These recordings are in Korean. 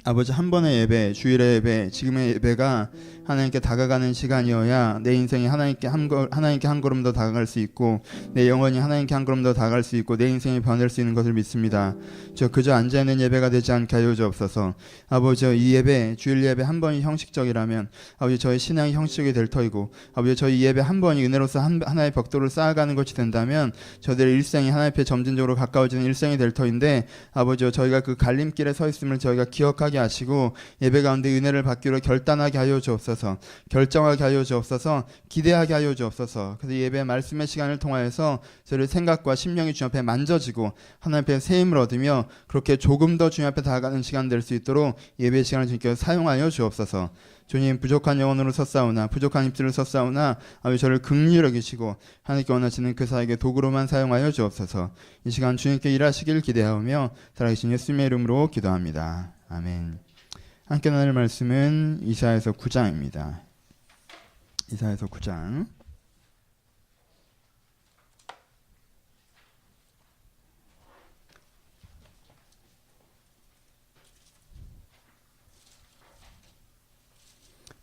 아버지, 한 번의 예배, 주일의 예배, 지금의 예배가 하나님께 다가가는 시간이어야 내 인생이 하나님께 한 걸음 더 다가갈 수 있고, 내 영혼이 하나님께 한 걸음 더 다가갈 수 있고, 내 인생이 변할 수 있는 것을 믿습니다. 저 그저 앉아있는 예배가 되지 않게 하여 주옵소서. 아버지, 이 예배, 주일 예배 한 번이 형식적이라면 아버지, 저희 신앙이 형식적이 될 터이고, 아버지, 저희 예배 한 번이 은혜로서 하나의 벽돌을 쌓아가는 것이 된다면 저들의 일생이 하나님 앞에 점진적으로 가까워지는 일생이 될 터인데, 아버지, 저희가 그 갈림길에 서 있음을 저희가 기억하게 하시고 예배 가운데 은혜를 받기로 결단하게 하여 주옵소서. 결정하게 하여 주옵소서. 기대하게 하여 주옵소서. 그래서 예배 말씀의 시간을 통하여서 저희의 생각과 심령이 주님 앞에 만져지고 하나님 앞에 새 힘을 얻으며 그렇게 조금 더 주님 앞에 다가가는 시간 될 수 있도록 예배 시간을 주님께 사용하여 주옵소서. 주님, 부족한 영혼으로 섰사오나 부족한 입술을 섰사오나 아버지, 저를 긍휼히 여기시고 하나님께 원하시는 그 사에게 도구로만 사용하여 주옵소서. 이 시간 주님께 일하시길 기대하며 살아계신 예수님의 이름으로 기도합니다. 아멘. 함께 나눌 말씀은 이사야서 9장입니다. 이사야서 9장.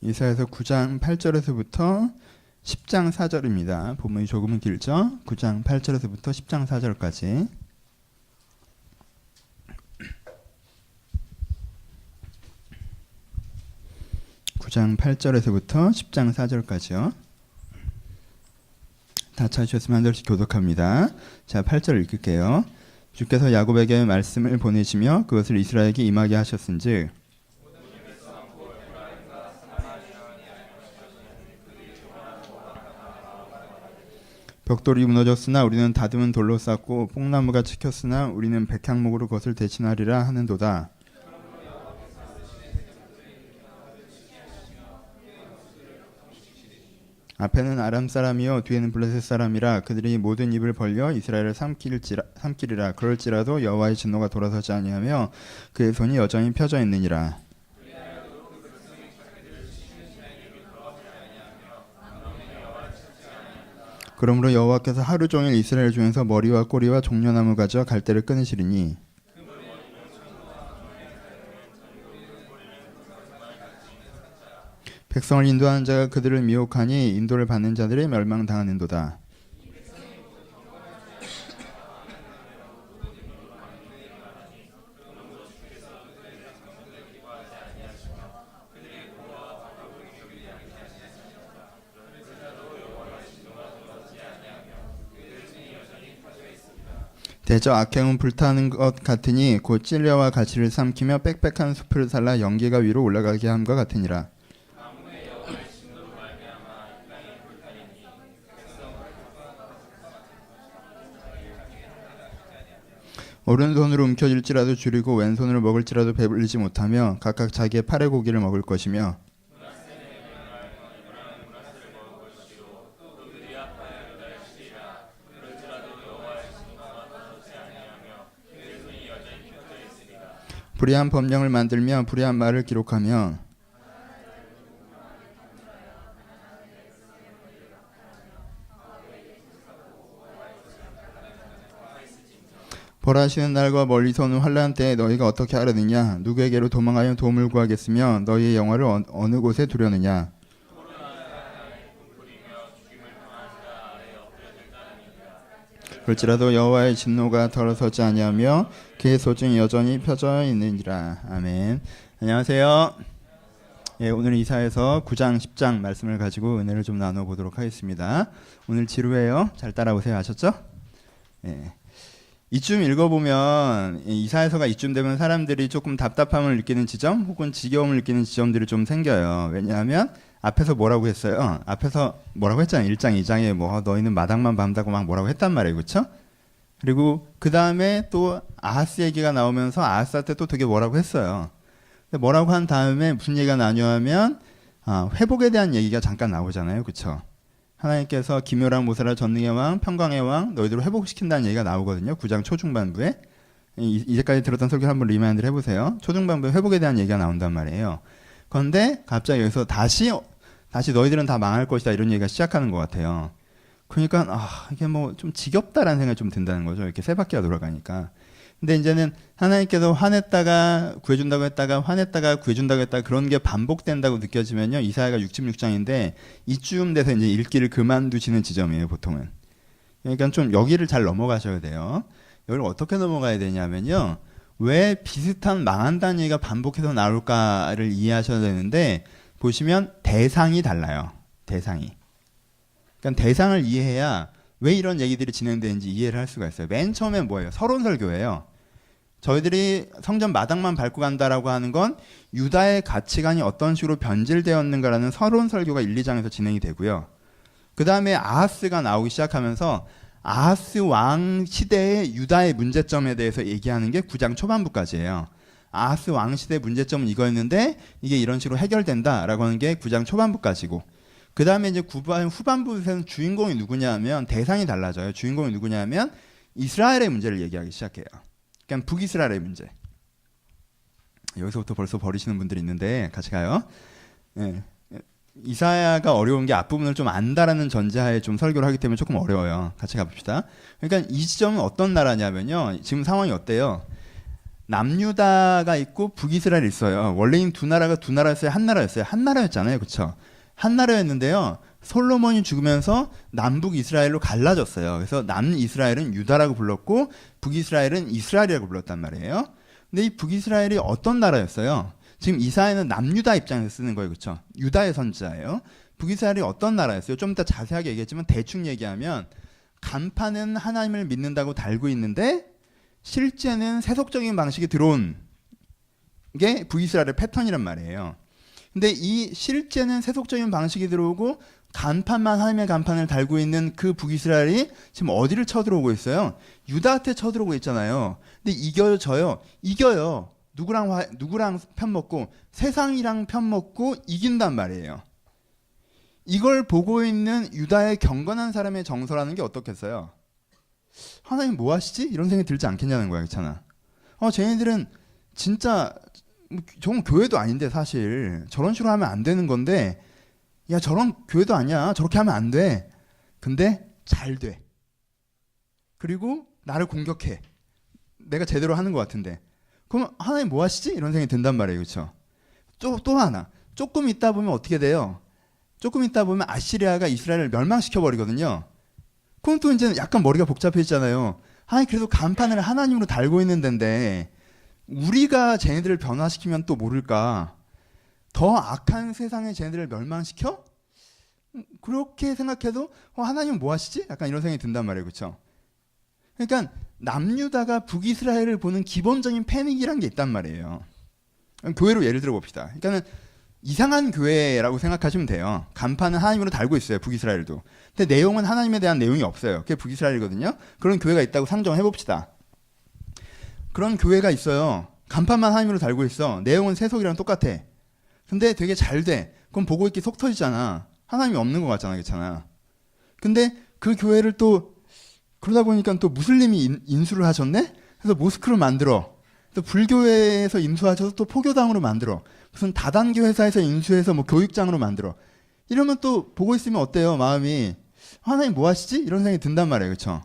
이사야서 9장 8절에서부터 10장 4절입니다. 본문이 조금은 길죠? 9장 8절에서부터 10장 4절까지. 9장 8절에서부터 10장 4절까지요. 다 찾으셨으면 한 절씩 교독합니다. 자, 8절 읽을게요. 주께서 야곱에게 말씀을 보내시며 그것을 이스라엘에게 임하게 하셨은즉 벽돌이 무너졌으나 우리는 다듬은 돌로 쌓고 뽕나무가 찍혔으나 우리는 백향목으로 그것을 대신하리라 하는도다. 앞에는 아람 사람이요 뒤에는 블레셋 사람이라 그들이 모든 입을 벌려 이스라엘을 삼키리라. 그럴지라도 여호와의 진노가 돌아서지 아니하며 그의 손이 여전히 펴져 있느니라. 그러므로 여호와께서 하루 종일 이스라엘 중에서 머리와 꼬리와 종려나무 가져 갈대를 끊으시리니 백성을 인도하는 자가 그들을 미혹하니 인도를 받는 자들이 멸망당하는도다. 대저 악행은 불타는 것 같으니 곧 찔레와 가시를 삼키며 빽빽한 숲을 살라 연기가 위로 올라가게 함과 같으니라. 오른손으로 움켜쥘지라도 줄이고 왼손으로 먹을지라도 배불리지 못하며 각각 자기의 팔의 고기를 먹을 것이며 불의한 법령을 만들며 불의한 말을 기록하며 벌하시는 날과 멀리서 오는 환난 때에 너희가 어떻게 하려느냐? 누구에게로 도망하여 도움을 구하겠으며 너희의 영화를 어느 곳에 두려느냐? 그럴지라도 여호와의 진노가 돌아서지 아니하며 그의 소중이 여전히 펴져 있느니라. 아멘. 안녕하세요. 예, 오늘 이사야서 9장 10장 말씀을 가지고 은혜를 좀 나눠보도록 하겠습니다. 오늘 지루해요. 잘 따라오세요. 아셨죠? 예. 이쯤 읽어보면 이사야서가 이쯤 되면 사람들이 조금 답답함을 느끼는 지점 혹은 지겨움을 느끼는 지점들이 좀 생겨요. 왜냐하면 앞에서 뭐라고 했어요? 앞에서 뭐라고 했잖아요. 1장 2장에 뭐 너희는 마당만 밟다고 막 뭐라고 했단 말이에요. 그렇죠? 그리고 그 다음에 또 아하스 얘기가 나오면서 아하스한테 또 되게 뭐라고 했어요. 뭐라고 한 다음에 무슨 얘기가 나뉘냐면 회복에 대한 얘기가 잠깐 나오잖아요. 그렇죠? 하나님께서 기묘랑 모세라 전능의 왕 평강의 왕 너희들을 회복시킨다는 얘기가 나오거든요. 9장 초중반부에. 이제까지 들었던 설교 한번 리마인드를 해보세요. 초중반부에 회복에 대한 얘기가 나온단 말이에요. 그런데 갑자기 여기서 다시 너희들은 다 망할 것이다 이런 얘기가 시작하는 것 같아요. 그러니까 이게 뭐 좀 지겹다라는 생각이 좀 든다는 거죠. 이렇게 세 바퀴가 돌아가니까. 근데 이제는 하나님께서 화냈다가 구해준다고 했다가 화냈다가 구해준다고 했다가 그런 게 반복된다고 느껴지면요. 이사야가 66장인데 이쯤 돼서 이제 읽기를 그만두시는 지점이에요, 보통은. 그러니까 좀 여기를 잘 넘어가셔야 돼요. 여기를 어떻게 넘어가야 되냐면요. 왜 비슷한 망한다는 얘기가 반복해서 나올까를 이해하셔야 되는데 보시면 대상이 달라요. 대상이. 그러니까 대상을 이해해야 왜 이런 얘기들이 진행되는지 이해를 할 수가 있어요. 맨 처음에 뭐예요? 서론설교예요. 저희들이 성전 마당만 밟고 간다라고 하는 건 유다의 가치관이 어떤 식으로 변질되었는가라는 서론설교가 1, 2장에서 진행이 되고요. 그 다음에 아하스가 나오기 시작하면서 아하스 왕 시대의 유다의 문제점에 대해서 얘기하는 게 9장 초반부까지예요. 아하스 왕 시대의 문제점은 이거였는데 이게 이런 식으로 해결된다라고 하는 게 9장 초반부까지고 그 다음에 이제 후반부에서는 주인공이 누구냐면 대상이 달라져요. 주인공이 누구냐면 이스라엘의 문제를 얘기하기 시작해요. 그러니까 북이스라엘의 문제. 여기서부터 벌써 버리시는 분들이 있는데 같이 가요. 네. 이사야가 어려운 게 앞부분을 좀 안다라는 전제하에 좀 설교를 하기 때문에 조금 어려워요. 같이 가봅시다. 그러니까 이 지점은 어떤 나라냐면요. 지금 상황이 어때요? 남유다가 있고 북이스라엘이 있어요. 원래는 두 나라였어요? 한 나라였어요? 한 나라였잖아요. 그렇죠? 한 나라였는데요. 솔로몬이 죽으면서 남북 이스라엘로 갈라졌어요. 그래서 남이스라엘은 유다라고 불렀고 북이스라엘은 이스라엘이라고 불렀단 말이에요. 근데 이 북이스라엘이 어떤 나라였어요? 지금 이사야는 남유다 입장에서 쓰는 거예요. 그렇죠? 유다의 선지자예요. 북이스라엘이 어떤 나라였어요? 좀 이따 자세하게 얘기했지만 대충 얘기하면 간판은 하나님을 믿는다고 달고 있는데 실제는 세속적인 방식이 들어온 게 북이스라엘의 패턴이란 말이에요. 근데 이 실제는 세속적인 방식이 들어오고 간판만 하나님의 간판을 달고 있는 그 북이스라엘이 지금 어디를 쳐들어오고 있어요? 유다한테 쳐들어오고 있잖아요. 근데 이겨요, 져요? 이겨요. 누구랑 편 먹고 세상이랑 편 먹고 이긴단 말이에요. 이걸 보고 있는 유다의 경건한 사람의 정서라는 게 어떻겠어요? 하나님 뭐 하시지? 이런 생각이 들지 않겠냐는 거야, 그렇잖아. 쟤네들은 진짜 저건 교회도 아닌데 사실 저런 식으로 하면 안 되는 건데 야 저런 교회도 아니야. 저렇게 하면 안 돼. 근데 잘 돼. 그리고 나를 공격해. 내가 제대로 하는 것 같은데. 그럼 하나님 뭐 하시지? 이런 생각이 든단 말이에요. 그렇죠? 또 하나. 조금 있다 보면 어떻게 돼요? 조금 있다 보면 아시리아가 이스라엘을 멸망시켜버리거든요. 그럼 또 이제 약간 머리가 복잡해지잖아요. 아니 그래도 간판을 하나님으로 달고 있는 데인데 우리가 쟤네들을 변화시키면 또 모를까? 더 악한 세상에 쟤네들을 멸망시켜? 그렇게 생각해도 하나님은 뭐 하시지? 약간 이런 생각이 든단 말이에요. 그렇죠? 그러니까 남유다가 북이스라엘을 보는 기본적인 패닉이란 게 있단 말이에요. 교회로 예를 들어 봅시다. 그러니까 이상한 교회라고 생각하시면 돼요. 간판은 하나님으로 달고 있어요. 북이스라엘도. 근데 내용은 하나님에 대한 내용이 없어요. 그게 북이스라엘이거든요. 그런 교회가 있다고 상정해 봅시다. 그런 교회가 있어요. 간판만 하나님으로 달고 있어. 내용은 세속이랑 똑같아. 근데 되게 잘 돼. 그럼 보고 있기 속 터지잖아. 하나님이 없는 것 같잖아. 그렇잖아. 근데 그 교회를 또 그러다 보니까 또 무슬림이 인수를 하셨네? 그래서 모스크를 만들어. 또 불교회에서 인수하셔서 또 포교당으로 만들어. 무슨 다단계 회사에서 인수해서 뭐 교육장으로 만들어. 이러면 또 보고 있으면 어때요? 마음이. 하나님 뭐 하시지? 이런 생각이 든단 말이에요. 그렇죠?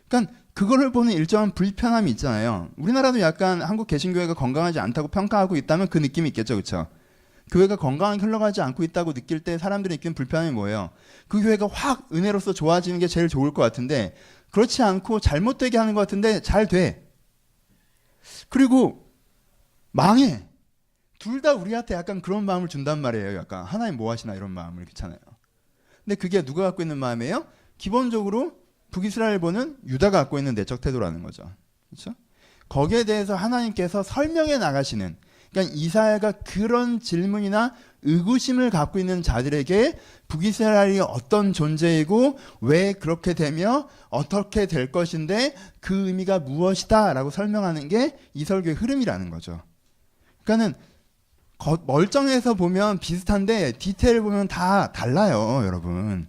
그러니까 그거를 보는 일정한 불편함이 있잖아요. 우리나라도 약간 한국 개신교회가 건강하지 않다고 평가하고 있다면 그 느낌이 있겠죠. 그렇죠? 교회가 건강하게 흘러가지 않고 있다고 느낄 때 사람들이 느끼는 불편함이 뭐예요? 그 교회가 확 은혜로서 좋아지는 게 제일 좋을 것 같은데 그렇지 않고 잘못되게 하는 것 같은데 잘 돼. 그리고 망해. 둘 다 우리한테 약간 그런 마음을 준단 말이에요. 약간 하나님 뭐 하시나 이런 마음을. 그렇잖아요. 근데 그게 누가 갖고 있는 마음이에요? 기본적으로 북이스라엘 보는 유다가 갖고 있는 내적 태도라는 거죠. 그렇죠? 거기에 대해서 하나님께서 설명해 나가시는, 그러니까 이사야가 그런 질문이나 의구심을 갖고 있는 자들에게 북이스라엘이 어떤 존재이고 왜 그렇게 되며 어떻게 될 것인데 그 의미가 무엇이다 라고 설명하는 게 이 설교의 흐름이라는 거죠. 그러니까는 멀쩡해서 보면 비슷한데 디테일을 보면 다 달라요. 여러분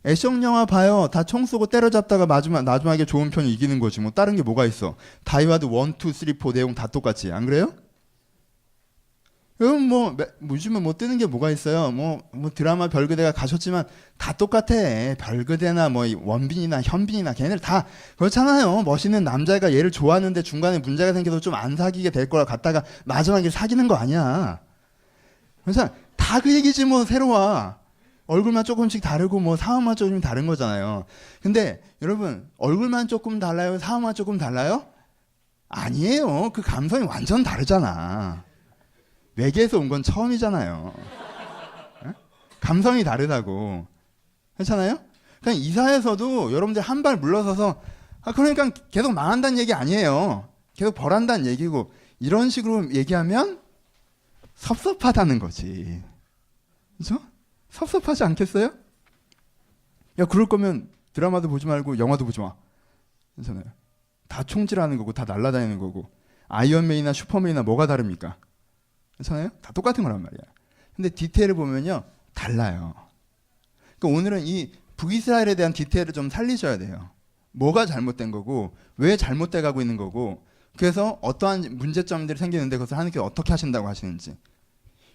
액션 영화 봐요. 다 총 쏘고 때려잡다가 마지막에 좋은 편이 이기는 거지. 뭐 다른 게 뭐가 있어. 다이와드 1, 2, 3, 4 내용 다 똑같지. 안 그래요? 여러분 요즘은 뭐 뜨는 게 뭐가 있어요? 뭐 드라마 별그대가 가셨지만 다 똑같아. 별그대나 뭐 원빈이나 현빈이나 걔네들 다 그렇잖아요. 멋있는 남자가 얘를 좋아하는데 중간에 문제가 생겨서 좀 안 사귀게 될 거라 갔다가 마지막에 사귀는 거 아니야. 그래서 다 그 얘기지 뭐 새로 와. 얼굴만 조금씩 다르고 뭐 상황만 조금 다른 거잖아요. 근데 여러분 얼굴만 조금 달라요? 상황만 조금 달라요? 아니에요. 그 감성이 완전 다르잖아. 외계에서 온 건 처음이잖아요. 에? 감성이 다르다고. 괜찮아요? 그냥 이사에서도 여러분들 한 발 물러서서 그러니까 계속 망한다는 얘기 아니에요. 계속 벌한다는 얘기고 이런 식으로 얘기하면 섭섭하다는 거지. 그죠? 섭섭하지 않겠어요? 야 그럴 거면 드라마도 보지 말고 영화도 보지 마. 괜찮아요. 다 총질하는 거고 다 날아다니는 거고 아이언맨이나 슈퍼맨이나 뭐가 다릅니까? 괜찮아요? 다 똑같은 거란 말이야. 근데 디테일을 보면요 달라요. 그러니까 오늘은 이 북이스라엘에 대한 디테일을 좀 살리셔야 돼요. 뭐가 잘못된 거고 왜 잘못돼 가고 있는 거고 그래서 어떠한 문제점들이 생기는데 그것을 하나님께서 어떻게 하신다고 하시는지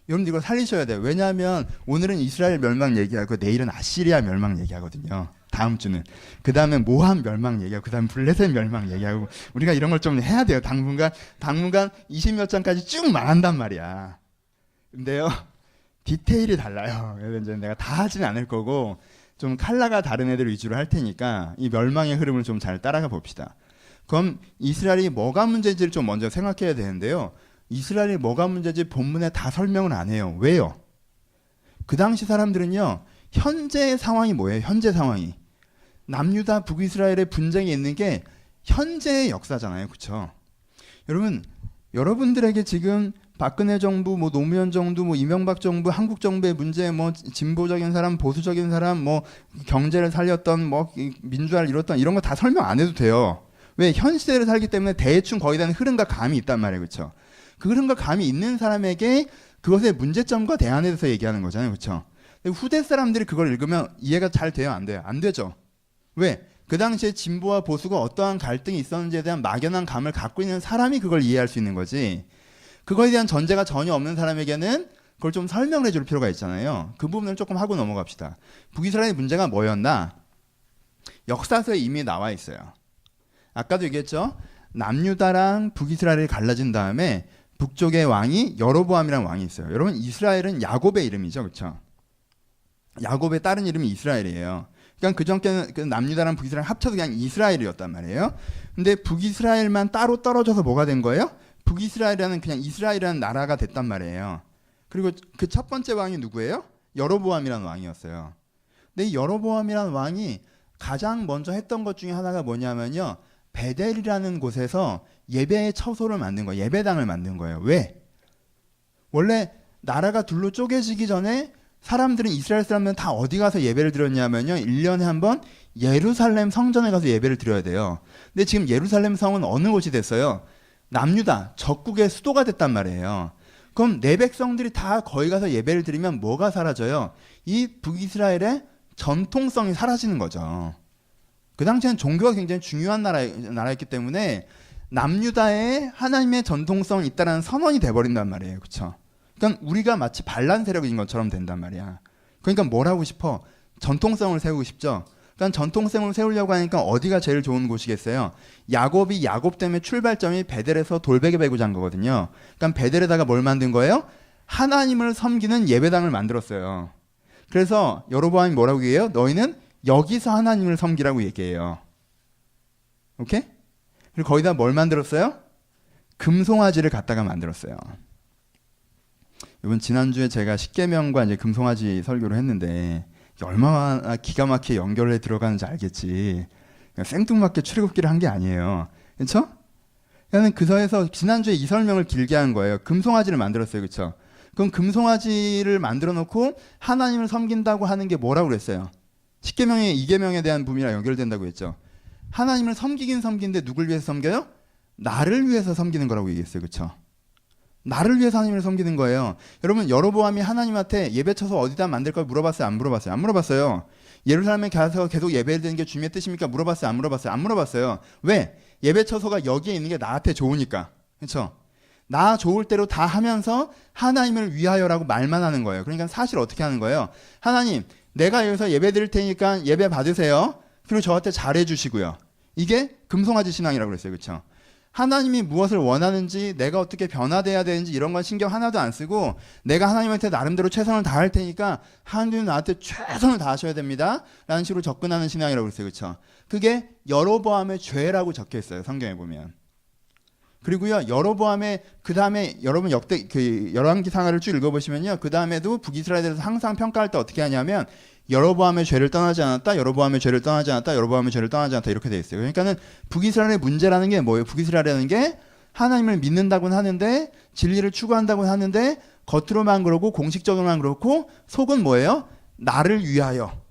여러분들 이걸 살리셔야 돼요. 왜냐하면 오늘은 이스라엘 멸망 얘기하고 내일은 아시리아 멸망 얘기하거든요. 다음 주는 그 다음에 모함 멸망 얘기하고 그 다음 블레셋 멸망 얘기하고 우리가 이런 걸 좀 해야 돼요. 당분간 20몇 장까지 쭉 망한단 말이야. 근데요 디테일이 달라요. 그래서 이제 내가 다 하진 않을 거고 좀 컬러가 다른 애들 위주로 할 테니까 이 멸망의 흐름을 좀 잘 따라가 봅시다. 그럼 이스라엘이 뭐가 문제인지를 좀 먼저 생각해야 되는데요. 이스라엘이 뭐가 문제인지 본문에 다 설명을 안 해요. 왜요? 그 당시 사람들은요 현재의 상황이 뭐예요? 현재 상황이 남유다 북이스라엘의 분쟁이 있는 게 현재의 역사잖아요. 그렇죠? 여러분 여러분들에게 지금 박근혜 정부, 뭐 노무현 정부, 뭐 이명박 정부, 한국 정부의 문제, 뭐 진보적인 사람, 보수적인 사람, 뭐 경제를 살렸던, 뭐 민주화를 이뤘던 이런 거 다 설명 안 해도 돼요. 왜? 현 시대를 살기 때문에 대충 거의 다는 흐름과 감이 있단 말이에요. 그렇죠? 그 흐름과 감이 있는 사람에게 그것의 문제점과 대안에 대해서 얘기하는 거잖아요. 그렇죠? 후대 사람들이 그걸 읽으면 이해가 잘 돼요? 안 돼요? 안 되죠. 왜? 그 당시에 진보와 보수가 어떠한 갈등이 있었는지에 대한 막연한 감을 갖고 있는 사람이 그걸 이해할 수 있는 거지. 그거에 대한 전제가 전혀 없는 사람에게는 그걸 좀 설명을 해줄 필요가 있잖아요. 그 부분을 조금 하고 넘어갑시다. 북이스라엘의 문제가 뭐였나? 역사서에 이미 나와 있어요. 아까도 얘기했죠. 남유다랑 북이스라엘이 갈라진 다음에 북쪽의 왕이 여로보암이라는 왕이 있어요. 여러분 이스라엘은 야곱의 이름이죠. 그렇죠? 야곱의 다른 이름이 이스라엘이에요. 그러니까 그전께는 그 남유다랑 북이스라엘 합쳐서 그냥 이스라엘이었단 말이에요. 근데 북이스라엘만 따로 떨어져서 뭐가 된 거예요? 북이스라엘이라는 그냥 이스라엘이라는 나라가 됐단 말이에요. 그리고 그 첫 번째 왕이 누구예요? 여로보암이라는 왕이었어요. 근데 이 여로보암이라는 왕이 가장 먼저 했던 것 중에 하나가 뭐냐면요. 베델이라는 곳에서 예배의 처소를 만든 거예요. 예배당을 만든 거예요. 왜? 원래 나라가 둘로 쪼개지기 전에 사람들은 이스라엘 사람들은 다 어디 가서 예배를 드렸냐면요. 1년에 한 번 예루살렘 성전에 가서 예배를 드려야 돼요. 근데 지금 예루살렘 성은 어느 곳이 됐어요? 남유다, 적국의 수도가 됐단 말이에요. 그럼 내 백성들이 다 거기 가서 예배를 드리면 뭐가 사라져요? 이 북이스라엘의 전통성이 사라지는 거죠. 그 당시에는 종교가 굉장히 중요한 나라였기 때문에 남유다에 하나님의 전통성이 있다는 선언이 돼버린단 말이에요. 그렇죠? 그러니까 우리가 마치 반란 세력인 것처럼 된단 말이야. 그러니까 뭘 하고 싶어? 전통성을 세우고 싶죠. 그러니까 전통성을 세우려고 하니까 어디가 제일 좋은 곳이겠어요? 야곱이 야곱 때문에 출발점이 베델에서 돌베개 베고 잔 거거든요. 그러니까 베델에다가 뭘 만든 거예요? 하나님을 섬기는 예배당을 만들었어요. 그래서 여로보암이 뭐라고 얘기해요? 너희는 여기서 하나님을 섬기라고 얘기해요. 오케이? 그리고 거기다 뭘 만들었어요? 금송아지를 갖다가 만들었어요. 이번 지난주에 제가 십계명과 이제 금송아지 설교를 했는데 얼마나 기가 막히게 연결해 들어가는지 알겠지. 생뚱맞게 출애굽기를 한 게 아니에요. 그렇죠? 그러니까 그서에서 지난주에 이 설명을 길게 한 거예요. 금송아지를 만들었어요. 그렇죠? 그럼 금송아지를 만들어 놓고 하나님을 섬긴다고 하는 게 뭐라고 그랬어요? 십계명의 이계명에 대한 부분이랑 연결된다고 했죠. 하나님을 섬기긴 섬기는데 누굴 위해서 섬겨요? 나를 위해서 섬기는 거라고 얘기했어요. 그렇죠? 나를 위해서 하나님을 섬기는 거예요. 여러분 여로보암이 하나님한테 예배 쳐서 어디다 만들 걸 물어봤어요? 안 물어봤어요? 안 물어봤어요. 예루살렘에 가서 계속 예배를 드리는 게 주님의 뜻입니까? 물어봤어요? 안 물어봤어요? 안 물어봤어요. 왜? 예배 처소가 여기에 있는 게 나한테 좋으니까. 그렇죠? 나 좋을 대로 다 하면서 하나님을 위하여라고 말만 하는 거예요. 그러니까 사실 어떻게 하는 거예요? 하나님, 내가 여기서 예배 드릴 테니까 예배 받으세요. 그리고 저한테 잘해 주시고요. 이게 금송아지 신앙이라고 그랬어요. 그렇죠? 하나님이 무엇을 원하는지, 내가 어떻게 변화돼야 되는지 이런 건 신경 하나도 안 쓰고, 내가 하나님한테 나름대로 최선을 다할 테니까 하나님은 나한테 최선을 다하셔야 됩니다 라는 식으로 접근하는 신앙이라고 그랬어요. 그렇죠? 그게 여로보암의 죄라고 적혀 있어요. 성경에 보면. 그리고요, 여로보암의 그 다음에 여러분 열왕기상하를 쭉 읽어보시면요, 그 다음에도 북이스라엘에 대해서 항상 평가할 때 어떻게 하냐면 여로보암의 죄를 떠나지 않았다, 여로보암의 죄를 떠나지 않았다, 여로보암의 죄를 떠나지 않았다 이렇게 돼 있어요. 그러니까는 북이스라엘의 문제라는 게 뭐예요? 북이스라엘이라는 게 하나님을 믿는다고는 하는데, 진리를 추구한다고는 하는데, 겉으로만 그러고 공식적으로만 그렇고 속은 뭐예요? 나를 위하여,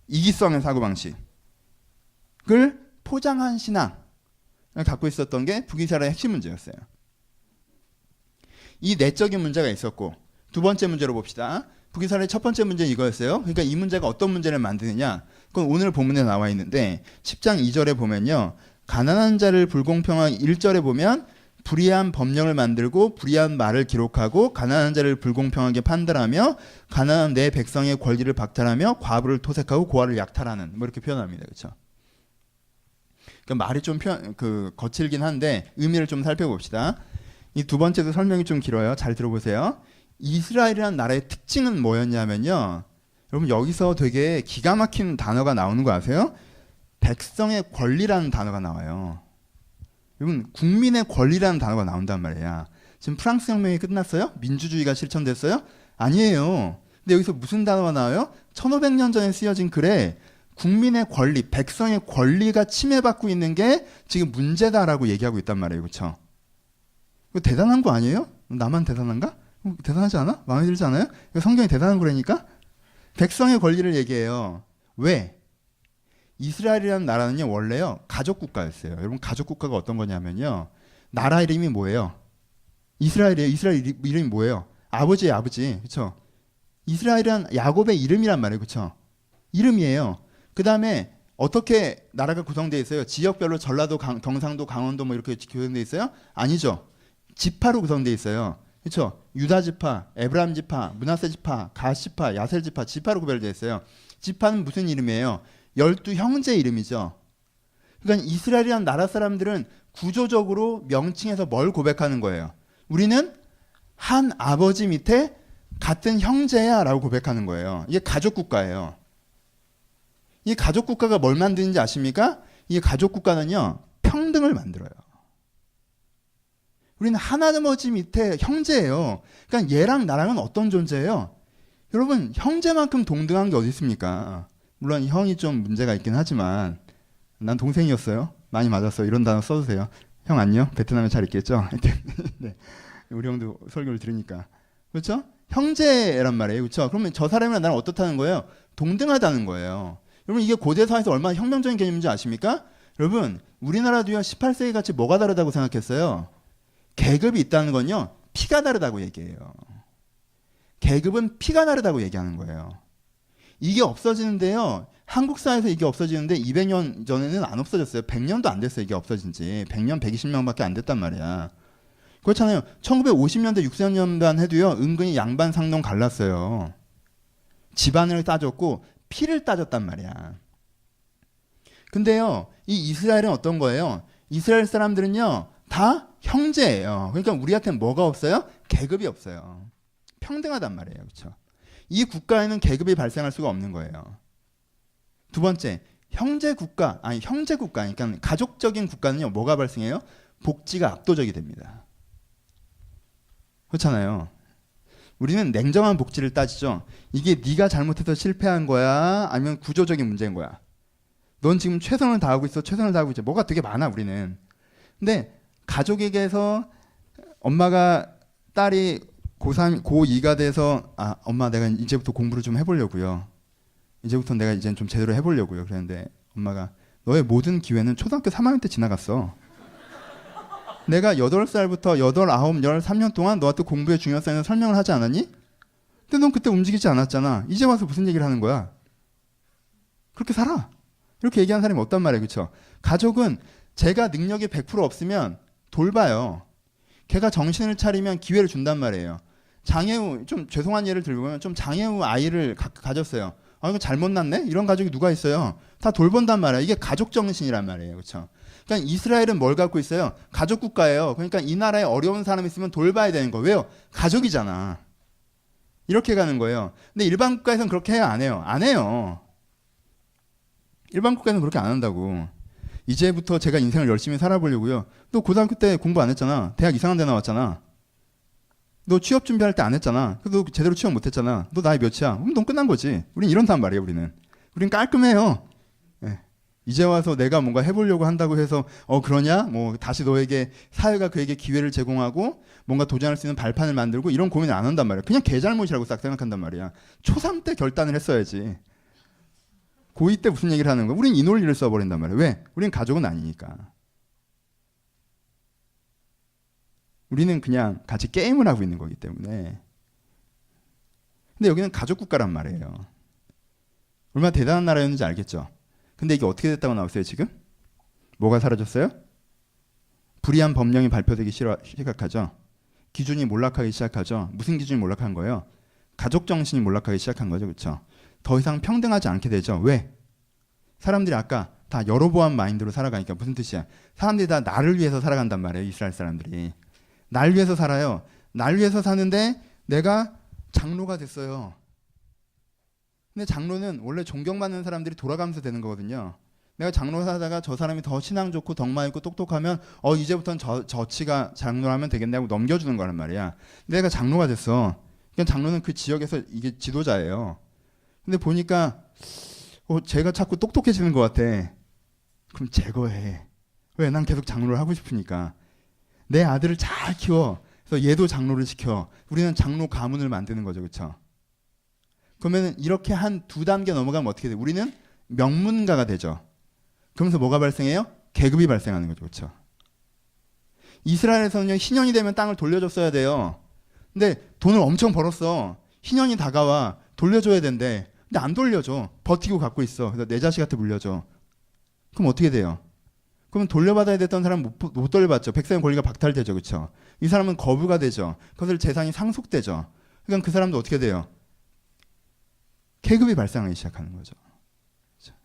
이기성의 사고방식을 포장한 신앙 갖고 있었던 게 북이스라엘의 핵심 문제였어요. 이 내적인 문제가 있었고, 두 번째 문제로 봅시다. 북이스라엘의 첫 번째 문제는 이거였어요. 그러니까 이 문제가 어떤 문제를 만드느냐, 그건 오늘 본문에 나와 있는데 10장 2절에 보면요, 가난한 자를 불공평한 1절에 보면 불의한 법령을 만들고 불의한 말을 기록하고 가난한 자를 불공평하게 판단하며 가난한 내 백성의 권리를 박탈하며 과부를 토색하고 고아를 약탈하는, 뭐 이렇게 표현합니다. 그렇죠? 그러니까 말이 좀 거칠긴 한데 의미를 좀 살펴봅시다. 이 두 번째도 설명이 좀 길어요. 잘 들어보세요. 이스라엘이라는 나라의 특징은 뭐였냐면요, 여러분 여기서 되게 기가 막힌 단어가 나오는 거 아세요? 백성의 권리라는 단어가 나와요. 여러분, 국민의 권리라는 단어가 나온단 말이야. 지금 프랑스 혁명이 끝났어요? 민주주의가 실천됐어요? 아니에요. 근데 여기서 무슨 단어가 나와요? 1500년 전에 쓰여진 글에 국민의 권리, 백성의 권리가 침해받고 있는 게 지금 문제다라고 얘기하고 있단 말이에요. 그렇죠? 이거 대단한 거 아니에요? 나만 대단한가? 대단하지 않아? 마음에 들지 않아요? 성경이 대단한 거라니까? 백성의 권리를 얘기해요. 왜? 이스라엘이라는 나라는요, 원래요, 가족 국가였어요. 여러분, 가족 국가가 어떤 거냐면요, 나라 이름이 뭐예요? 이스라엘이에요. 이스라엘 이름이 뭐예요? 아버지예요, 아버지. 그쵸? 이스라엘이란 야곱의 이름이란 말이에요. 그쵸? 이름이에요. 그 다음에 어떻게 나라가 구성되어 있어요? 지역별로 전라도, 경상도, 강원도 뭐 이렇게 구성되어 있어요? 아니죠. 지파로 구성되어 있어요. 그렇죠? 유다 지파, 에브라임 지파, 므낫세 지파, 갓 지파, 야셀 지파, 지파로 구별되어 있어요. 지파는 무슨 이름이에요? 12형제 이름이죠. 그러니까 이스라엘이라는 나라 사람들은 구조적으로 명칭에서 뭘 고백하는 거예요? 우리는 한 아버지 밑에 같은 형제야 라고 고백하는 거예요. 이게 가족 국가예요. 이 가족 국가가 뭘 만드는지 아십니까? 이 가족 국가는요, 평등을 만들어요. 우리는 한 아버지 밑에 형제예요. 그러니까 얘랑 나랑은 어떤 존재예요? 여러분, 형제만큼 동등한 게 어디 있습니까? 물론 형이 좀 문제가 있긴 하지만 난 동생이었어요. 많이 맞았어요. 이런 단어 써주세요. 형 안녕? 베트남에 잘 있겠죠? 네. 우리 형도 설교를 들으니까. 그렇죠? 형제란 말이에요. 그렇죠? 그러면 저 사람이랑 나랑 어떻다는 거예요? 동등하다는 거예요. 여러분, 이게 고대 사회에서 얼마나 혁명적인 개념인지 아십니까? 여러분, 우리나라도요, 18세기 같이 뭐가 다르다고 생각했어요? 계급이 있다는 건요, 피가 다르다고 얘기해요. 계급은 피가 다르다고 얘기하는 거예요. 이게 없어지는데요, 한국 사회에서 이게 없어지는데 200년 전에는 안 없어졌어요. 100년도 안 됐어요. 이게 없어진 지 100년, 120년밖에 안 됐단 말이야. 그렇잖아요. 1950년대, 60년대 해도요, 은근히 양반 상동 갈랐어요. 집안을 따졌고 피를 따졌단 말이야. 근데요, 이 이스라엘은 어떤 거예요? 이스라엘 사람들은요, 다 형제예요. 그러니까 우리한테는 뭐가 없어요? 계급이 없어요. 평등하단 말이에요. 그렇죠? 이 국가에는 계급이 발생할 수가 없는 거예요. 두 번째, 형제 국가, 그러니까 가족적인 국가는요, 뭐가 발생해요? 복지가 압도적이 됩니다. 그렇잖아요. 우리는 냉정한 복지를 따지죠. 이게 네가 잘못해서 실패한 거야? 아니면 구조적인 문제인 거야? 넌 지금 최선을 다하고 있어. 최선을 다하고 있죠. 뭐가 되게 많아, 우리는. 근데 가족에게서 엄마가 딸이 고3, 고2가 돼서 엄마 내가 이제부터 공부를 좀 해보려고요. 이제부터 내가 이제 좀 제대로 해보려고요. 그랬는데 엄마가 너의 모든 기회는 초등학교 3학년 때 지나갔어. 내가 8살부터 8, 9, 13년 동안 너한테 공부의 중요성에 설명을 하지 않았니? 근데 넌 그때 움직이지 않았잖아. 이제 와서 무슨 얘기를 하는 거야? 그렇게 살아. 이렇게 얘기하는 사람이 없단 말이에요. 그렇죠? 가족은 제가 능력이 100% 없으면 돌봐요. 걔가 정신을 차리면 기회를 준단 말이에요. 장애우, 좀 죄송한 예를 들면 좀 장애우 아이를 가졌어요. 아, 이거 잘못 낳네? 이런 가족이 누가 있어요? 다 돌본단 말이에요. 이게 가족 정신이란 말이에요. 그렇죠? 그러니까 이스라엘은 뭘 갖고 있어요? 가족 국가예요. 그러니까 이 나라에 어려운 사람이 있으면 돌봐야 되는 거예요. 왜요? 가족이잖아. 이렇게 가는 거예요. 근데 일반 국가에서는 그렇게 해요? 안 해요? 안 해요. 일반 국가에서는 그렇게 안 한다고. 이제부터 제가 인생을 열심히 살아보려고요. 너 고등학교 때 공부 안 했잖아. 대학 이상한 데 나왔잖아. 너 취업 준비할 때 안 했잖아. 너 제대로 취업 못 했잖아. 너 나이 몇이야? 그럼 넌 끝난 거지. 우린 이런단 말이에요, 우리는. 우린 깔끔해요. 예. 이제 와서 내가 뭔가 해보려고 한다고 해서 그러냐? 뭐 다시 너에게 사회가 그에게 기회를 제공하고 뭔가 도전할 수 있는 발판을 만들고 이런 고민을 안 한단 말이야. 그냥 걔 잘못이라고 싹 생각한단 말이야. 초3 때 결단을 했어야지. 고2 때 무슨 얘기를 하는 거야? 우린 이 논리를 써버린단 말이야. 왜? 우린 가족은 아니니까. 우리는 그냥 같이 게임을 하고 있는 거기 때문에. 근데 여기는 가족 국가란 말이에요. 얼마나 대단한 나라였는지 알겠죠? 근데 이게 어떻게 됐다고 나왔어요, 지금? 뭐가 사라졌어요? 불이한 법령이 발표되기 시작하죠. 기준이 몰락하기 시작하죠. 무슨 기준이 몰락한 거예요? 가족 정신이 몰락하기 시작한 거죠. 그렇죠? 더 이상 평등하지 않게 되죠. 왜? 사람들이 아까 다 여로보암 마인드로 살아가니까 무슨 뜻이야? 사람들이 다 나를 위해서 살아간단 말이에요. 이스라엘 사람들이. 날 위해서 살아요. 날 위해서 사는데 내가 장로가 됐어요. 근데 장로는 원래 존경받는 사람들이 돌아가면서 되는 거거든요. 내가 장로 하다가 저 사람이 더 신앙 좋고 덕마 있고 똑똑하면 이제부터는 저치가 장로하면 되겠네 하고 넘겨주는 거란 말이야. 내가 장로가 됐어. 그러니까 장로는 그 지역에서 이게 지도자예요. 근데 보니까 제가 자꾸 똑똑해지는 것 같아. 그럼 제거해. 왜? 난 계속 장로를 하고 싶으니까. 내 아들을 잘 키워. 그래서 얘도 장로를 시켜. 우리는 장로 가문을 만드는 거죠. 그렇죠? 그러면 이렇게 한 두 단계 넘어가면 어떻게 돼요? 우리는 명문가가 되죠. 그러면서 뭐가 발생해요? 계급이 발생하는 거죠. 그렇죠? 이스라엘에서는 신년이 되면 땅을 돌려줬어야 돼요. 근데 돈을 엄청 벌었어. 신년이 다가와. 돌려줘야 된대. 근데 안 돌려줘. 버티고 갖고 있어. 그래서 내 자식한테 물려줘. 그럼 어떻게 돼요? 그러면 돌려받아야 됐던 사람은 못 돌려받죠. 백성의 권리가 박탈되죠. 그렇죠? 이 사람은 거부가 되죠. 그것을 재산이 상속되죠. 그러니까 그 사람도 어떻게 돼요? 계급이 발생하기 시작하는 거죠. 그렇죠?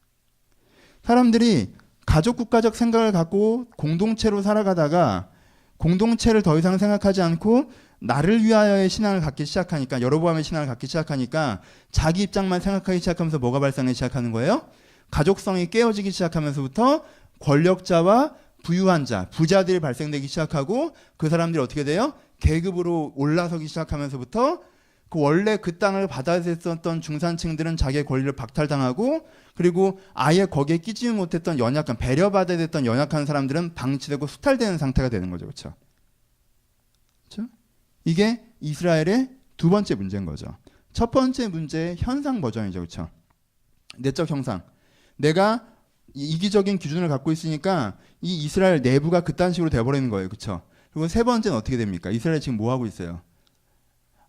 사람들이 가족 국가적 생각을 갖고 공동체로 살아가다가 공동체를 더 이상 생각하지 않고 나를 위하여의 신앙을 갖기 시작하니까, 여로보암의 신앙을 갖기 시작하니까 자기 입장만 생각하기 시작하면서 뭐가 발생하기 시작하는 거예요? 가족성이 깨어지기 시작하면서부터 권력자와 부유한 자, 부자들이 발생되기 시작하고 그 사람들이 어떻게 돼요? 계급으로 올라서기 시작하면서부터 그 원래 그 땅을 받아야 됐었던 중산층들은 자기의 권리를 박탈당하고, 그리고 아예 거기에 끼지 못했던 연약한, 배려받아야 됐던 연약한 사람들은 방치되고 수탈되는 상태가 되는 거죠. 그렇죠? 그렇죠? 이게 이스라엘의 두 번째 문제인 거죠. 첫 번째 문제의 현상 버전이죠. 그렇죠? 내적 형상. 내가 이기적인 기준을 갖고 있으니까 이 이스라엘 내부가 그딴 식으로 돼버리는 거예요. 그렇죠? 그리고 세 번째는 어떻게 됩니까? 이스라엘 지금 뭐 하고 있어요?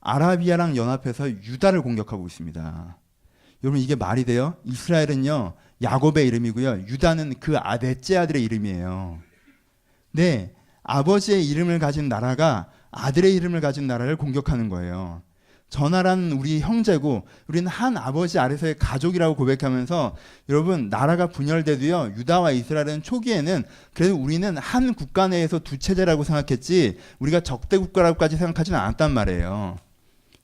아라비아랑 연합해서 유다를 공격하고 있습니다. 여러분 이게 말이 돼요? 이스라엘은요 야곱의 이름이고요, 유다는 그 넷째 아들의 이름이에요. 네, 아버지의 이름을 가진 나라가 아들의 이름을 가진 나라를 공격하는 거예요. 저 나라는 우리 형제고 우리는 한 아버지 아래서의 가족이라고 고백하면서, 여러분 나라가 분열돼도요 유다와 이스라엘은 초기에는 그래도 우리는 한 국가 내에서 두 체제라고 생각했지 우리가 적대 국가라고까지 생각하지는 않았단 말이에요.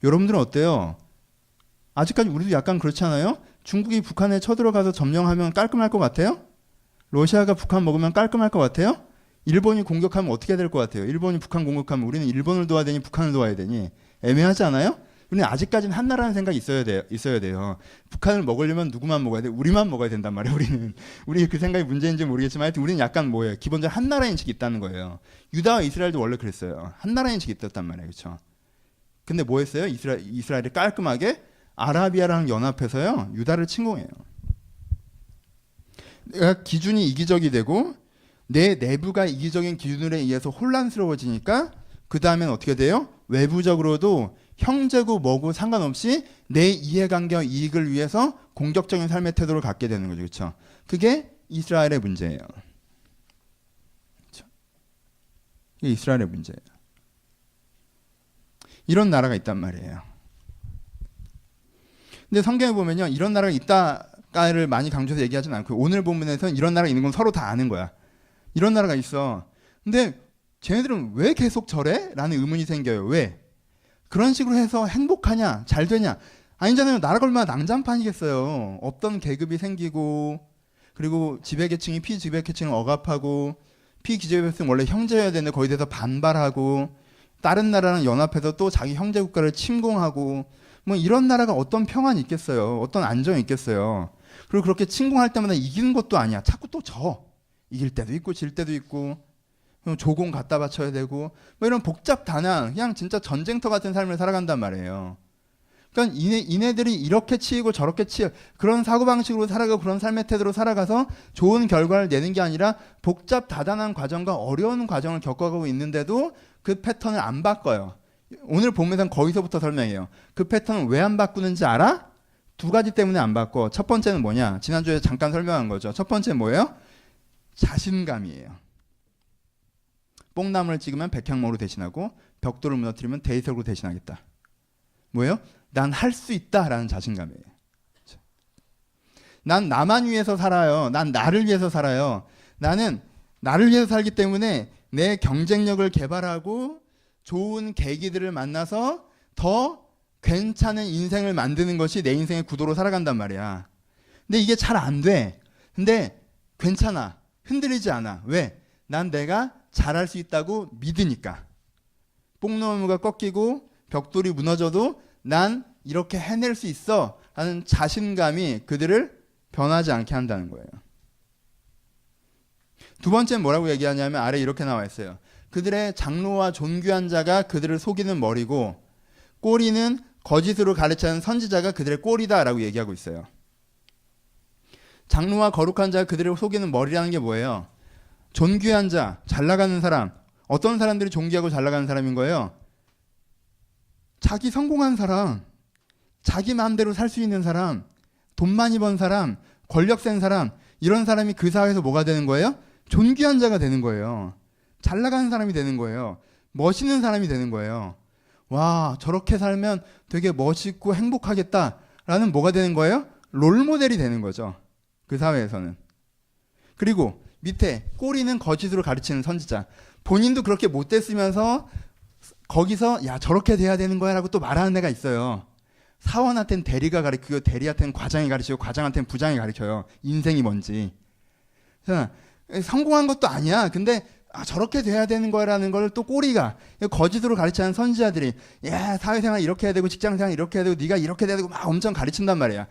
여러분들은 어때요? 아직까지 우리도 약간 그렇잖아요. 중국이 북한에 쳐들어가서 점령하면 깔끔할 것 같아요? 러시아가 북한 먹으면 깔끔할 것 같아요? 일본이 공격하면 어떻게 될 것 같아요? 일본이 북한 공격하면 우리는 일본을 도와야 되니 북한을 도와야 되니 애매하지 않아요? 우리는 아직까지는 한 나라는 생각이 있어야 돼요. 북한을 먹으려면 누구만 먹어야 돼? 우리만 먹어야 된단 말이에요. 우리 그 생각이 문제인지 모르겠지만 하여튼 우리는 약간 뭐예요? 기본적으로 한 나라 인식이 있다는 거예요. 유다와 이스라엘도 원래 그랬어요. 한 나라 인식이 있었단 말이에요. 그렇죠? 근데 뭐 했어요? 이스라엘이 깔끔하게 아라비아랑 연합해서요 유다를 침공해요. 내가 기준이 이기적이 되고 내 내부가 이기적인 기준에 의해서 혼란스러워지니까 그 다음엔 어떻게 돼요? 외부적으로도 형제고 뭐고 상관없이 내 이해관계와 이익을 위해서 공격적인 삶의 태도를 갖게 되는 거죠. 그렇죠? 그게 이스라엘의 문제예요. 그렇죠? 이게 이스라엘의 문제예요. 이런 나라가 있단 말이에요. 근데 성경에 보면요, 이런 나라가 있다를 많이 강조해서 얘기하진 않고, 오늘 본문에서는 이런 나라가 있는 건 서로 다 아는 거야. 이런 나라가 있어. 근데 쟤네들은 왜 계속 저래? 라는 의문이 생겨요. 왜? 그런 식으로 해서 행복하냐? 잘 되냐? 아니잖아요. 나라가 얼마나 난장판이겠어요. 없던 계급이 생기고, 그리고 지배계층이 피지배계층을 억압하고, 피지배계층은 원래 형제여야 되는데 거기에 대해서 반발하고, 다른 나라랑 연합해서 또 자기 형제 국가를 침공하고, 뭐 이런 나라가 어떤 평안이 있겠어요. 어떤 안정이 있겠어요. 그리고 그렇게 침공할 때마다 이기는 것도 아니야. 자꾸 또 져. 이길 때도 있고 질 때도 있고, 조공 갖다 바쳐야 되고, 뭐 이런 복잡다난 그냥 진짜 전쟁터 같은 삶을 살아간단 말이에요. 그러니까 이네들이 이렇게 치이고 저렇게 치여, 그런 사고방식으로 살아가고 그런 삶의 태도로 살아가서 좋은 결과를 내는 게 아니라 복잡다단한 과정과 어려운 과정을 겪어가고 있는데도 그 패턴을 안 바꿔요. 오늘 본문에서는 거기서부터 설명해요. 그 패턴을 왜 안 바꾸는지 알아? 두 가지 때문에 안 바꿔. 첫 번째는 뭐냐? 지난주에 잠깐 설명한 거죠. 첫 번째는 뭐예요? 자신감이에요. 뽕나무를 찍으면 백향목으로 대신하고 벽돌을 무너뜨리면 대리석으로 대신하겠다. 뭐예요? 난 할 수 있다라는 자신감이에요. 난 나만 위해서 살아요. 난 나를 위해서 살아요. 나는 나를 위해서 살기 때문에 내 경쟁력을 개발하고 좋은 계기들을 만나서 더 괜찮은 인생을 만드는 것이 내 인생의 구도로 살아간단 말이야. 근데 이게 잘 안 돼. 근데 괜찮아. 흔들리지 않아. 왜? 난 내가 잘할 수 있다고 믿으니까. 뽕나무가 꺾이고 벽돌이 무너져도 난 이렇게 해낼 수 있어 라는 자신감이 그들을 변하지 않게 한다는 거예요. 두 번째는 뭐라고 얘기하냐면 아래 이렇게 나와 있어요. 그들의 장로와 존귀한 자가 그들을 속이는 머리고 꼬리는 거짓으로 가르치는 선지자가 그들의 꼬리다 라고 얘기하고 있어요. 장로와 거룩한 자가 그들을 속이는 머리라는 게 뭐예요? 존귀한 자, 잘 나가는 사람. 어떤 사람들이 존귀하고 잘 나가는 사람인 거예요? 자기 성공한 사람, 자기 마음대로 살 수 있는 사람, 돈 많이 번 사람, 권력 센 사람, 이런 사람이 그 사회에서 뭐가 되는 거예요? 존귀한 자가 되는 거예요. 잘 나가는 사람이 되는 거예요. 멋있는 사람이 되는 거예요. 와, 저렇게 살면 되게 멋있고 행복하겠다라는 뭐가 되는 거예요? 롤모델이 되는 거죠. 그 사회에서는. 그리고 밑에 꼬리는 거짓으로 가르치는 선지자. 본인도 그렇게 못됐으면서 거기서 야 저렇게 돼야 되는 거야 라고 또 말하는 애가 있어요. 사원한테는 대리가 가르치고 대리한테는 과장이 가르치고 과장한테는 부장이 가르쳐요. 인생이 뭔지. 성공한 것도 아니야. 근데 저렇게 돼야 되는 거라는 걸 또 꼬리가 거짓으로 가르치는 선지자들이 야 사회생활 이렇게 해야 되고 직장생활 이렇게 해야 되고 네가 이렇게 돼야 되고 막 엄청 가르친단 말이야.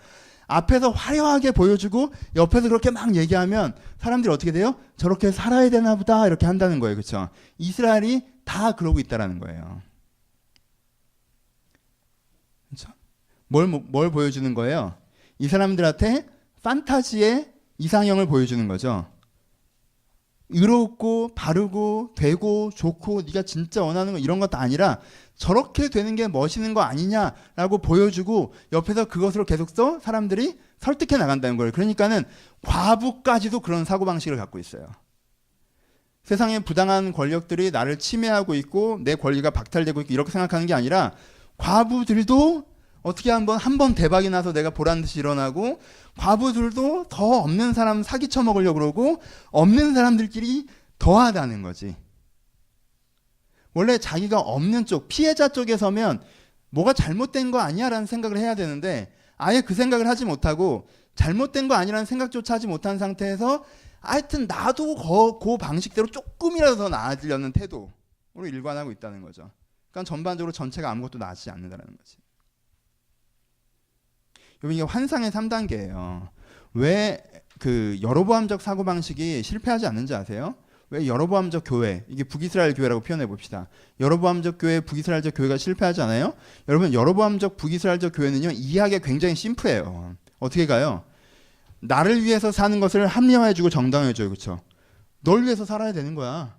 앞에서 화려하게 보여주고 옆에서 그렇게 막 얘기하면 사람들이 어떻게 돼요? 저렇게 살아야 되나 보다 이렇게 한다는 거예요. 그렇죠? 이스라엘이 다 그러고 있다라는 거예요. 그렇죠? 뭘 보여주는 거예요? 이 사람들한테 판타지의 이상형을 보여주는 거죠. 의롭고 바르고 되고 좋고 네가 진짜 원하는 거 이런 것도 아니라 저렇게 되는 게 멋있는 거 아니냐라고 보여주고 옆에서 그것으로 계속 사람들이 설득해 나간다는 거예요. 그러니까는 과부까지도 그런 사고방식을 갖고 있어요. 세상에 부당한 권력들이 나를 침해하고 있고 내 권리가 박탈되고 있고 이렇게 생각하는 게 아니라 과부들도 어떻게 한 번 대박이 나서 내가 보란듯이 일어나고 과부들도 더 없는 사람 사기쳐 먹으려고 그러고 없는 사람들끼리 더하다는 거지. 원래 자기가 없는 쪽, 피해자 쪽에 서면 뭐가 잘못된 거 아니야 라는 생각을 해야 되는데 아예 그 생각을 하지 못하고 잘못된 거 아니라는 생각조차 하지 못한 상태에서 하여튼 나도 그 방식대로 조금이라도 더 나아지려는 태도로 일관하고 있다는 거죠. 그러니까 전반적으로 전체가 아무것도 나아지지 않는다는 거지. 이게 환상의 3단계예요. 왜 그 여로보암적 사고방식이 실패하지 않는지 아세요? 왜 여로보암적 교회, 이게 북이스라엘 교회라고 표현해 봅시다. 여로보암적 교회, 북이스라엘적 교회가 실패하지 않아요? 여러분, 여로보암적 북이스라엘적 교회는요, 이해하기 굉장히 심플해요. 어떻게 가요? 나를 위해서 사는 것을 합리화해주고 정당화해줘요. 그렇죠? 널 위해서 살아야 되는 거야.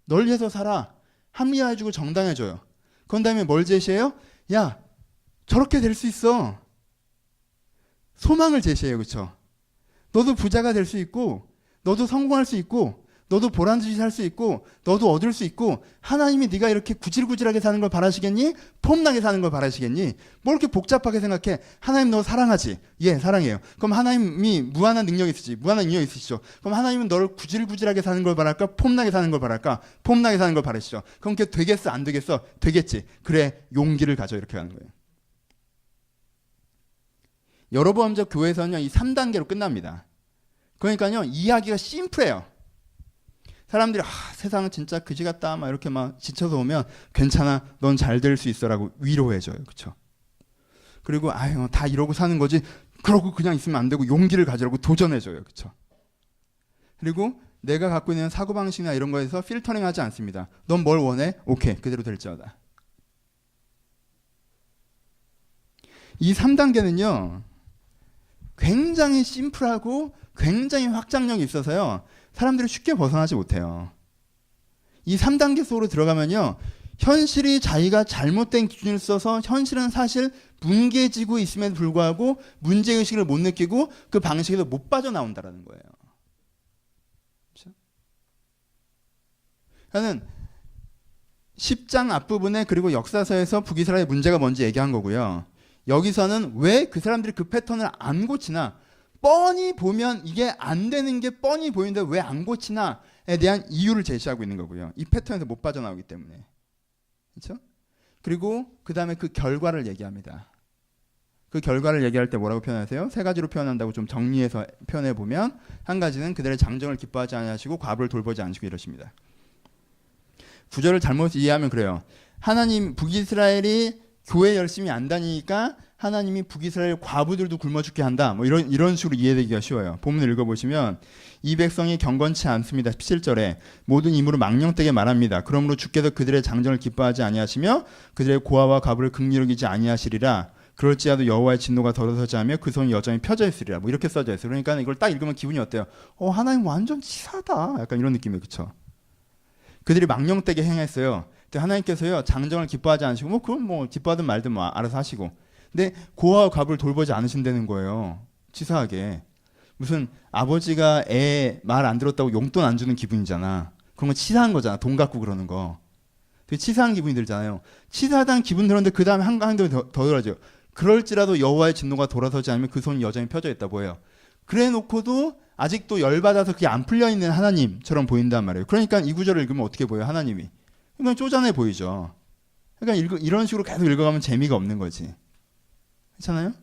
널 위해서 살아. 합리화해주고 정당해줘요. 그런 다음에 뭘 제시해요? 야, 저렇게 될 수 있어. 소망을 제시해요. 그렇죠? 너도 부자가 될 수 있고 너도 성공할 수 있고 너도 보란듯이 살 수 있고 너도 얻을 수 있고 하나님이 네가 이렇게 구질구질하게 사는 걸 바라시겠니? 폼나게 사는 걸 바라시겠니? 뭘 이렇게 복잡하게 생각해? 하나님 너 사랑하지? 예, 사랑해요. 그럼 하나님이 무한한 능력이 있으시 무한한 능력이 있으시죠. 그럼 하나님은 너를 구질구질하게 사는 걸 바랄까? 폼나게 사는 걸 바랄까? 폼나게 사는 걸 바라시죠. 그럼 그게 되겠어? 안 되겠어? 되겠지. 그래, 용기를 가져. 이렇게 가는 거예요. 여로보암적 교회에서는요, 이 3단계로 끝납니다. 그러니까요, 이야기가 심플해요. 사람들이 세상은 진짜 그지 같다 막 이렇게 막 지쳐서 오면 괜찮아, 넌 잘 될 수 있어라고 위로해줘요. 그렇죠? 그리고 아유 다 이러고 사는 거지, 그러고 그냥 있으면 안 되고 용기를 가지라고 도전해줘요. 그렇죠? 그리고 내가 갖고 있는 사고방식이나 이런 거에서 필터링하지 않습니다. 넌 뭘 원해? 오케이, 그대로 될지어다. 이 3단계는요 굉장히 심플하고 굉장히 확장력이 있어서요 사람들이 쉽게 벗어나지 못해요. 이 3단계 속으로 들어가면요, 현실이 자기가 잘못된 기준을 써서 현실은 사실 뭉개지고 있음에도 불구하고 문제의식을 못 느끼고 그 방식에서 못 빠져나온다는 거예요. 그렇죠? 저는 10장 앞부분에 그리고 역사서에서 북이스라엘의 문제가 뭔지 얘기한 거고요. 여기서는 왜 그 사람들이 그 패턴을 안 고치나, 뻔히 보면 이게 안 되는 게 뻔히 보이는데 왜 안 고치나에 대한 이유를 제시하고 있는 거고요. 이 패턴에서 못 빠져나오기 때문에. 그렇죠? 그리고 그 다음에 그 결과를 얘기합니다. 그 결과를 얘기할 때 뭐라고 표현하세요? 세 가지로 표현한다고 좀 정리해서 표현해 보면, 한 가지는 그들의 장정을 기뻐하지 않으시고 과부를 돌보지 않으시고 이러십니다. 구절을 잘못 이해하면 그래요. 하나님, 북이스라엘이 교회 열심히 안 다니니까 하나님이 북이스라엘 과부들도 굶어 죽게 한다. 뭐 이런 식으로 이해되기가 쉬워요. 본문 읽어보시면 이 백성이 경건치 않습니다. 17절에 모든 임으로 망령되게 말합니다. 그러므로 주께서 그들의 장정을 기뻐하지 아니하시며 그들의 고아와 과부를 긍휼히 여기지 아니하시리라. 그럴지라도 여호와의 진노가 더러서지 하며 그 손이 여전히 펴져 있으리라. 뭐 이렇게 써져 있어요. 그러니까 이걸 딱 읽으면 기분이 어때요? 하나님 완전 치사하다. 약간 이런 느낌이에요. 그렇죠? 그들이 망령되게 행했어요. 하나님께서요 장정을 기뻐하지 않으시고 그건 뭐 기뻐하든 말든 뭐 알아서 하시고, 근데 고아와 과부를 돌보지 않으신다는 거예요. 치사하게. 무슨 아버지가 애 말 안 들었다고 용돈 안 주는 기분이잖아. 그런 거 치사한 거잖아. 돈 갖고 그러는 거. 되게 치사한 기분이 들잖아요. 치사하다는 기분 들었는데 그 다음에 한 행동이 더 들어가죠. 그럴지라도 여호와의 진노가 돌아서지 않으면 그 손이 여전히 펴져 있다 보여요. 그래 놓고도 아직도 열받아서 그게 안 풀려 있는 하나님처럼 보인단 말이에요. 그러니까 이 구절을 읽으면 어떻게 보여요? 하나님이 그냥 쪼잔해 보이죠. 그러니까 이런 식으로 계속 읽어가면 재미가 없는 거지. 그렇잖아요?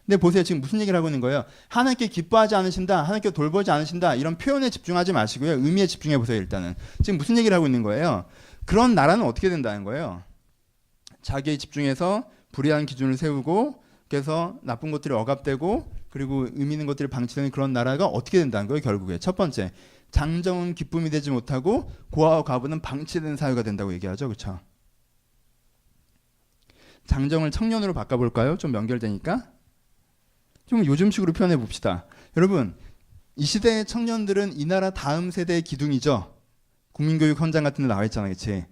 근데 보세요. 지금 무슨 얘기를 하고 있는 거예요? 하나님께 기뻐하지 않으신다, 하나님께 돌보지 않으신다, 이런 표현에 집중하지 마시고요. 의미에 집중해 보세요. 일단은 지금 무슨 얘기를 하고 있는 거예요? 그런 나라는 어떻게 된다는 거예요? 자기에 집중해서 불의한 기준을 세우고, 그래서 나쁜 것들이 억압되고, 그리고 의미 있는 것들이 방치되는 그런 나라가 어떻게 된다는 거예요? 결국에 첫 번째, 장정은 기쁨이 되지 못하고 고아와 과부는 방치된 사회가 된다고 얘기하죠. 그렇죠? 장정을 청년으로 바꿔볼까요? 좀 연결되니까. 좀 요즘식으로 표현해 봅시다. 여러분, 이 시대의 청년들은 이 나라 다음 세대의 기둥이죠. 국민교육 헌장 같은 데 나와 있잖아요. 그치?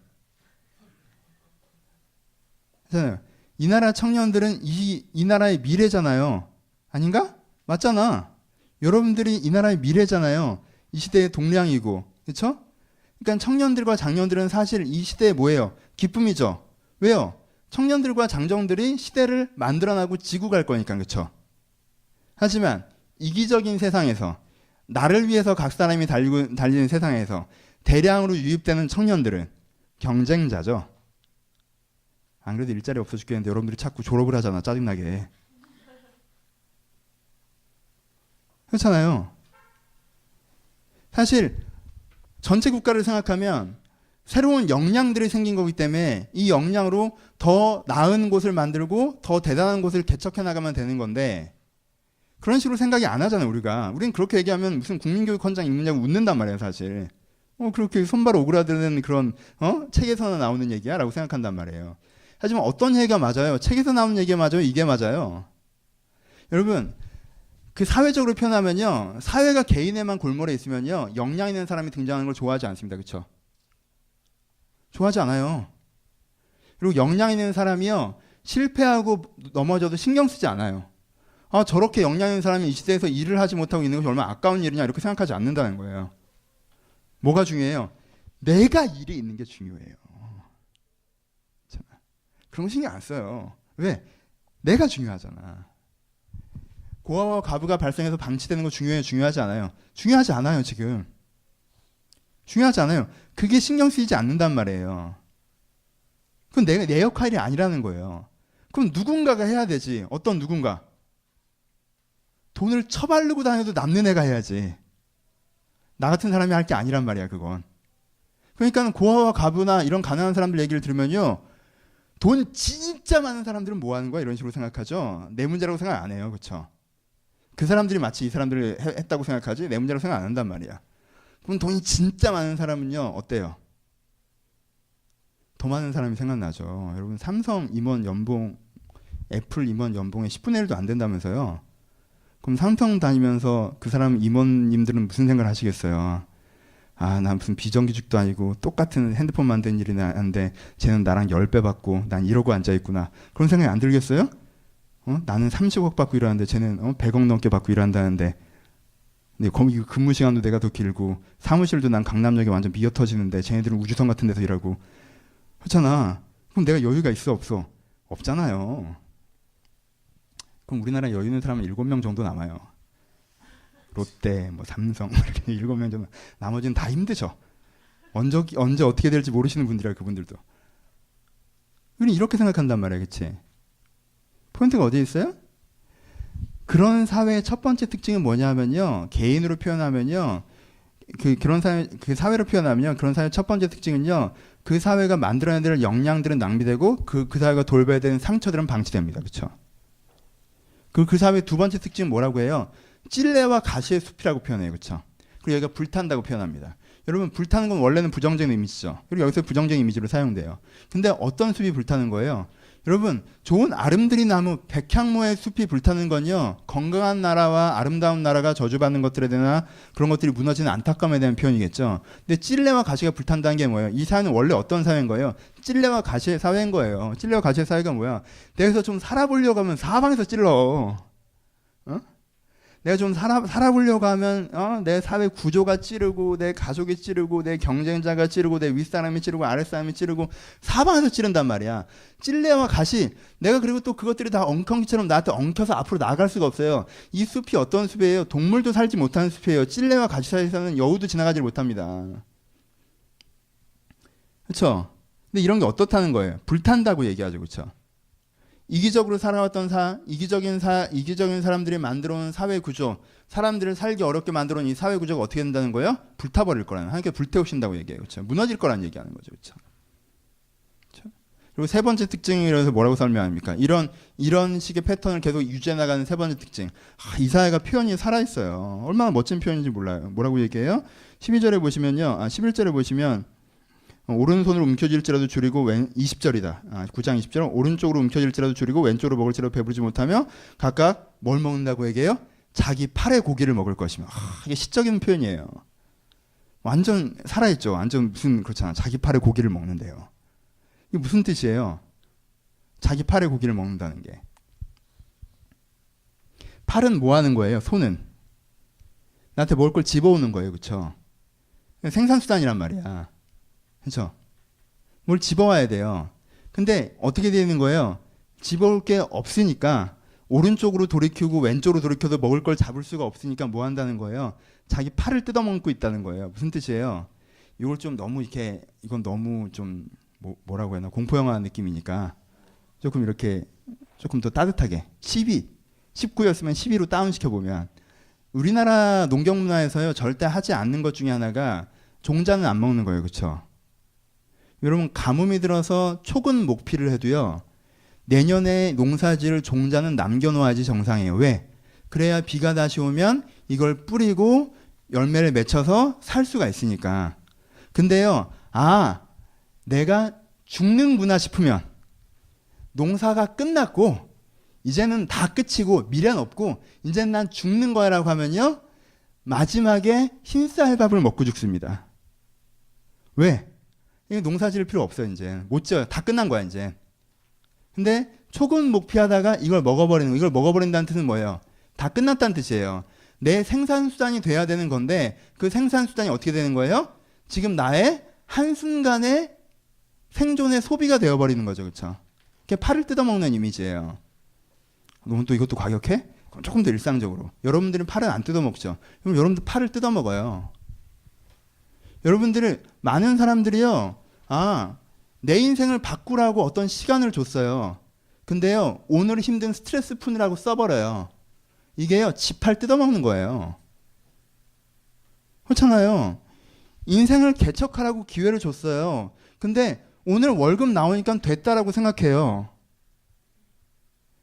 이 나라 청년들은 이 나라의 미래잖아요. 아닌가? 맞잖아. 여러분들이 이 나라의 미래잖아요. 이 시대의 동량이고. 그렇죠? 그러니까 청년들과 장년들은 사실 이 시대에 뭐예요? 기쁨이죠. 왜요? 청년들과 장정들이 시대를 만들어나고 지고 갈 거니까. 그렇죠? 하지만 이기적인 세상에서, 나를 위해서 각 사람이 달리는 세상에서 대량으로 유입되는 청년들은 경쟁자죠. 안 그래도 일자리 없어 죽겠는데 여러분들이 자꾸 졸업을 하잖아. 짜증나게. 그렇잖아요. 사실 전체 국가를 생각하면 새로운 역량들이 생긴 거기 때문에 이 역량으로 더 나은 곳을 만들고 더 대단한 곳을 개척해 나가면 되는 건데, 그런 식으로 생각이 안 하잖아요. 우린 그렇게 얘기하면 무슨 국민교육 헌장 읽느냐고 웃는단 말이에요. 사실 그렇게 손발 오그라드는 그런 책에서나 나오는 얘기야 라고 생각한단 말이에요. 하지만 어떤 얘기가 맞아요? 책에서 나오는 얘기가 맞아요? 이게 맞아요? 여러분, 그 사회적으로 표현하면요, 사회가 개인에만 골몰해 있으면요 역량 있는 사람이 등장하는 걸 좋아하지 않습니다. 그렇죠? 좋아하지 않아요. 그리고 역량 있는 사람이요 실패하고 넘어져도 신경 쓰지 않아요. 저렇게 역량 있는 사람이 이 시대에서 일을 하지 못하고 있는 것이 얼마나 아까운 일이냐 이렇게 생각하지 않는다는 거예요. 뭐가 중요해요? 내가 일이 있는 게 중요해요. 그런 거 신경 안 써요. 왜? 내가 중요하잖아. 고아와 과부가 발생해서 방치되는 거 중요해요? 중요하지 않아요? 중요하지 않아요, 지금. 중요하지 않아요. 그게 신경 쓰이지 않는단 말이에요. 그건 내 역할이 아니라는 거예요. 그럼 누군가가 해야 되지. 어떤 누군가. 돈을 처바르고 다녀도 남는 애가 해야지. 나 같은 사람이 할 게 아니란 말이야, 그건. 그러니까 고아와 과부나 이런 가난한 사람들 얘기를 들으면요. 돈 진짜 많은 사람들은 뭐 하는 거야? 이런 식으로 생각하죠. 내 문제라고 생각 안 해요. 그렇죠? 그 사람들이 마치 이 사람들을 했다고 생각하지 내 문제라고 생각 안 한단 말이야. 그럼 돈이 진짜 많은 사람은요. 어때요? 더 많은 사람이 생각나죠. 여러분 삼성 임원 연봉, 애플 임원 연봉의 10분의 1도 안 된다면서요. 그럼 삼성 다니면서 그 사람 임원님들은 무슨 생각을 하시겠어요? 아, 난 무슨 비정규직도 아니고 똑같은 핸드폰 만드는 일이 하는데 쟤는 나랑 10배 받고 난 이러고 앉아있구나. 그런 생각이 안 들겠어요? 나는 30억 받고 일하는데 쟤는 100억 넘게 받고 일한다는데 근데 거기 근무 시간도 내가 더 길고 사무실도 난 강남역에 완전 미어 터지는데 쟤네들은 우주선 같은 데서 일하고 그렇잖아. 그럼 내가 여유가 있어 없어? 없잖아요. 그럼 우리나라에 여유 있는 사람은 7명 정도 남아요. 롯데, 뭐 삼성 이렇게 7명 정도. 나머지는 다 힘드죠. 언제 어떻게 될지 모르시는 분들이라 그분들도. 우리는 이렇게 생각한단 말이야, 그렇지? 포인트가 어디에 있어요? 그런 사회의 첫 번째 특징은 뭐냐면요. 개인으로 표현하면요. 그런 사회, 그 사회로 표현하면요. 그런 사회의 첫 번째 특징은요. 그 사회가 만들어내야 될 역량들은 낭비되고 그 사회가 돌봐야 되는 상처들은 방치됩니다. 그렇죠? 그 사회의 두 번째 특징은 뭐라고 해요? 찔레와 가시의 숲이라고 표현해요. 그렇죠? 그리고 여기가 불탄다고 표현합니다. 여러분 불타는 건 원래는 부정적인 이미지죠. 그리고 여기서 부정적인 이미지로 사용돼요. 근데 어떤 숲이 불타는 거예요? 여러분 좋은 아름드리 나무 백향모의 숲이 불타는 건요. 건강한 나라와 아름다운 나라가 저주받는 것들에 대한 그런 것들이 무너지는 안타까움에 대한 표현이겠죠. 근데 찔레와 가시가 불탄다는 게 뭐예요? 이 사회는 원래 어떤 사회인 거예요? 찔레와 가시의 사회인 거예요. 찔레와 가시의 사회가 뭐야? 내가 좀 살아보려고 하면 사방에서 찔러. 내가 좀 살아보려고 하면 내 사회 구조가 찌르고 내 가족이 찌르고 내 경쟁자가 찌르고 내 윗사람이 찌르고 아랫사람이 찌르고 사방에서 찌른단 말이야. 찔레와 가시 내가 그리고 또 그것들이 다 엉겅퀴처럼 나한테 엉켜서 앞으로 나아갈 수가 없어요. 이 숲이 어떤 숲이에요? 동물도 살지 못하는 숲이에요. 찔레와 가시 사이에서는 여우도 지나가지 못합니다. 그렇죠? 근데 이런 게 어떻다는 거예요? 불탄다고 얘기하죠. 그렇죠? 이기적으로 살아왔던 이기적인 사람들이 만들어온 사회 구조, 사람들을 살기 어렵게 만들어온 이 사회 구조가 어떻게 된다는 거예요? 불타버릴 거라는, 하나님께 불태우신다고 얘기해요. 그렇죠? 무너질 거라는 얘기하는 거죠. 그렇죠? 그리고 세 번째 특징이라서 뭐라고 설명합니까? 이런 식의 패턴을 계속 유지해 나가는 세 번째 특징. 이 사회가 표현이 살아있어요. 얼마나 멋진 표현인지 몰라요. 뭐라고 얘기해요? 12절에 보시면요. 11절에 보시면 오른손으로 움켜질지라도 줄이고 20절이다. 9장 20절 오른쪽으로 움켜질지라도 줄이고 왼쪽으로 먹을지라도 배부르지 못하며 각각 뭘 먹는다고 얘기해요? 자기 팔의 고기를 먹을 것이며. 이게 시적인 표현이에요. 완전 살아있죠. 완전 무슨 그렇잖아. 자기 팔의 고기를 먹는데요. 이게 무슨 뜻이에요? 자기 팔의 고기를 먹는다는 게. 팔은 뭐 하는 거예요? 손은 나한테 먹을 걸 집어오는 거예요. 그렇죠? 생산수단이란 말이야. 그렇죠? 뭘 집어와야 돼요. 근데 어떻게 되는 거예요? 집어올 게 없으니까 오른쪽으로 돌이키고 왼쪽으로 돌이켜도 먹을 걸 잡을 수가 없으니까 뭐 한다는 거예요? 자기 팔을 뜯어먹고 있다는 거예요. 무슨 뜻이에요? 이걸 좀 너무 이건 너무 좀 뭐라고 해야 하나 공포영화 느낌이니까 조금 더 따뜻하게 19였으면 12로 다운시켜보면 우리나라 농경 문화에서요 절대 하지 않는 것 중에 하나가 종자는 안 먹는 거예요. 그렇죠? 여러분 가뭄이 들어서 초근 목피를 해도요 내년에 농사지을 종자는 남겨놓아야지 정상이에요. 왜? 그래야 비가 다시 오면 이걸 뿌리고 열매를 맺혀서 살 수가 있으니까. 근데요 내가 죽는구나 싶으면 농사가 끝났고 이제는 다 끝이고 미련 없고 이제는 난 죽는 거야 라고 하면요 마지막에 흰쌀밥을 먹고 죽습니다. 왜? 이게 농사 지을 필요 없어요. 이제 못 지어요. 다 끝난 거야 이제. 근데 초근 목피하다가 이걸 먹어버린다는 뜻은 뭐예요? 다 끝났다는 뜻이에요. 내 생산수단이 돼야 되는 건데 그 생산수단이 어떻게 되는 거예요? 지금 나의 한순간의 생존의 소비가 되어버리는 거죠. 그렇죠? 그게 팔을 뜯어먹는 이미지예요. 너무 또 이것도 과격해? 그럼 조금 더 일상적으로. 여러분들은 팔은 안 뜯어먹죠. 그럼 여러분들 팔을 뜯어먹어요. 여러분들은 많은 사람들이요. 내 인생을 바꾸라고 어떤 시간을 줬어요. 근데요. 오늘 힘든 스트레스 푸느라고 써버려요. 이게요. 지팔 뜯어먹는 거예요. 그렇잖아요. 인생을 개척하라고 기회를 줬어요. 근데 오늘 월급 나오니까 됐다라고 생각해요.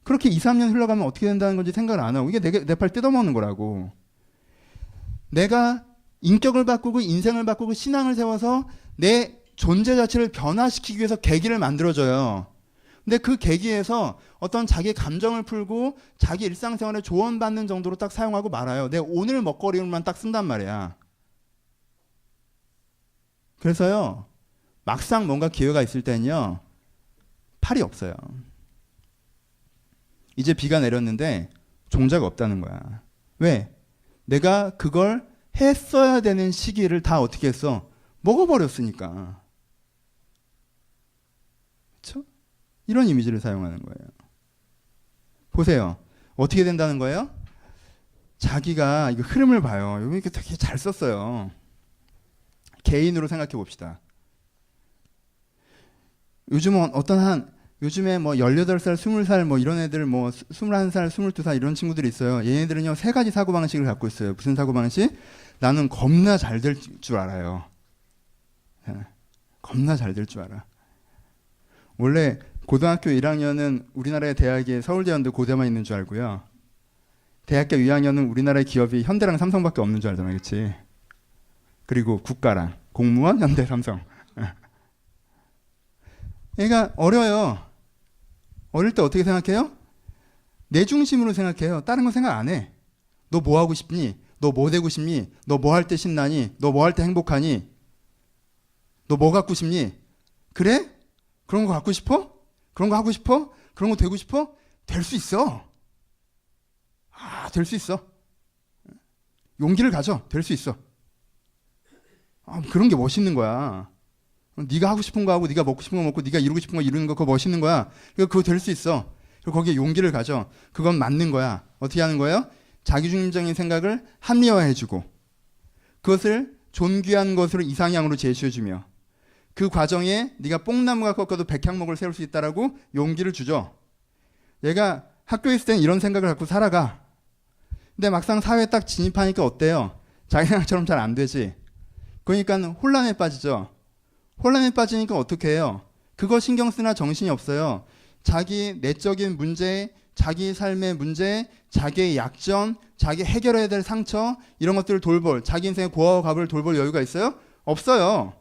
그렇게 2, 3년 흘러가면 어떻게 된다는 건지 생각을 안 하고 이게 내 팔 뜯어먹는 거라고. 내가 인격을 바꾸고 인생을 바꾸고 신앙을 세워서 내 존재 자체를 변화시키기 위해서 계기를 만들어줘요. 근데 그 계기에서 어떤 자기 감정을 풀고 자기 일상생활에 조언받는 정도로 딱 사용하고 말아요. 내 오늘 먹거리만 딱 쓴단 말이야. 그래서요. 막상 뭔가 기회가 있을 때는요. 팔이 없어요. 이제 비가 내렸는데 종자가 없다는 거야. 왜? 내가 그걸 했어야 되는 시기를 다 어떻게 했어? 먹어버렸으니까. 그렇죠? 이런 이미지를 사용하는 거예요. 보세요. 어떻게 된다는 거예요? 자기가 이거 흐름을 봐요. 여기 되게 잘 썼어요. 개인으로 생각해 봅시다. 요즘은 요즘에 뭐 18살, 20살 뭐 이런 애들 뭐 21살, 22살 이런 친구들이 있어요. 얘네들은요, 3가지 사고방식을 갖고 있어요. 무슨 사고방식? 나는 겁나 잘 될 줄 알아요. 겁나 잘 될 줄 알아. 원래 고등학교 1학년은 우리나라의 대학에 서울대연대 고대만 있는 줄 알고요. 대학교 2학년은 우리나라의 기업이 현대랑 삼성밖에 없는 줄 알잖아. 그렇지? 그리고 국가랑 공무원, 현대, 삼성. 얘가 어려요. 어릴 때 어떻게 생각해요? 내 중심으로 생각해요. 다른 거 생각 안 해. 너 뭐 하고 싶니? 너 뭐 되고 싶니? 너 뭐 할 때 신나니? 너 뭐 할 때 행복하니? 너 뭐 갖고 싶니? 그래? 그런 거 갖고 싶어? 그런 거 하고 싶어? 그런 거 되고 싶어? 될 수 있어. 될 수 있어. 용기를 가져. 될 수 있어. 그런 게 멋있는 거야. 네가 하고 싶은 거 하고 네가 먹고 싶은 거 먹고 네가 이루고 싶은 거 이루는 거 그거 멋있는 거야. 그거 될 수 있어. 그리고 거기에 용기를 가져. 그건 맞는 거야. 어떻게 하는 거예요? 자기중심적인 생각을 합리화해주고 그것을 존귀한 것으로 이상향으로 제시해주며 그 과정에 네가 뽕나무가 꺾어도 백향목을 세울 수 있다라고 용기를 주죠. 얘가 학교에 있을 때는 이런 생각을 갖고 살아가. 근데 막상 사회에 딱 진입하니까 어때요? 자기 생각처럼 잘 안 되지. 그러니까 혼란에 빠지죠. 혼란에 빠지니까 어떻게 해요? 그거 신경 쓰나 정신이 없어요. 자기 내적인 문제, 자기 삶의 문제, 자기의 약점, 자기 해결해야 될 상처 이런 것들을 돌볼, 자기 인생의 고아와 갑을 돌볼 여유가 있어요? 없어요.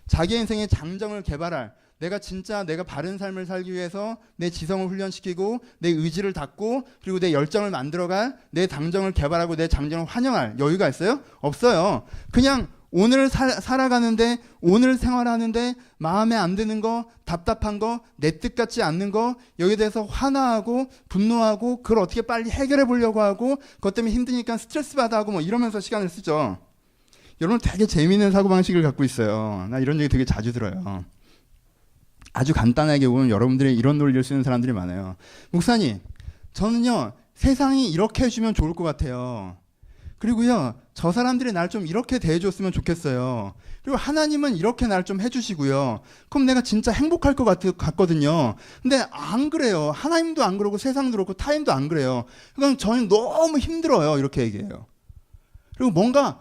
자기 인생의 장정을 개발할, 내가 진짜 내가 바른 삶을 살기 위해서 내 지성을 훈련시키고 내 의지를 닫고 그리고 내 열정을 만들어갈 내 당정을 개발하고 내 장정을 환영할 여유가 있어요? 없어요. 그냥 오늘 살아가는데 오늘 생활하는데 마음에 안 드는 거 답답한 거 내 뜻 같지 않는 거 여기에 대해서 화나하고 분노하고 그걸 어떻게 빨리 해결해 보려고 하고 그것 때문에 힘드니까 스트레스 받아 하고 뭐 이러면서 시간을 쓰죠. 여러분 되게 재미있는 사고방식을 갖고 있어요. 나 이런 얘기 되게 자주 들어요. 아주 간단하게 보면 여러분들이 이런 논리를 쓰는 사람들이 많아요. 목사님 저는요 세상이 이렇게 해주면 좋을 것 같아요. 그리고요 저 사람들이 날 좀 이렇게 대해줬으면 좋겠어요. 그리고 하나님은 이렇게 날 좀 해주시고요. 그럼 내가 진짜 행복할 것 같거든요. 근데 안 그래요. 하나님도 안 그러고 세상도 그렇고 타인도 안 그래요. 그럼 저는 너무 힘들어요. 이렇게 얘기해요. 그리고 뭔가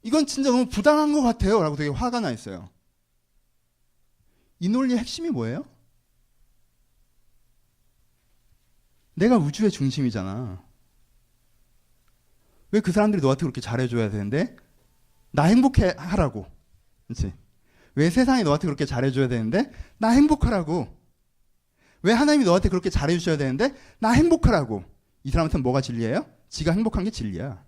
이건 진짜 너무 부당한 것 같아요. 라고 되게 화가 나 있어요. 이 논리의 핵심이 뭐예요? 내가 우주의 중심이잖아. 왜 그 사람들이 너한테 그렇게 잘해줘야 되는데 나 행복해 하라고. 그렇지? 왜 세상이 너한테 그렇게 잘해줘야 되는데 나 행복하라고. 왜 하나님이 너한테 그렇게 잘해주셔야 되는데 나 행복하라고. 이 사람한테는 뭐가 진리예요? 지가 행복한 게 진리야.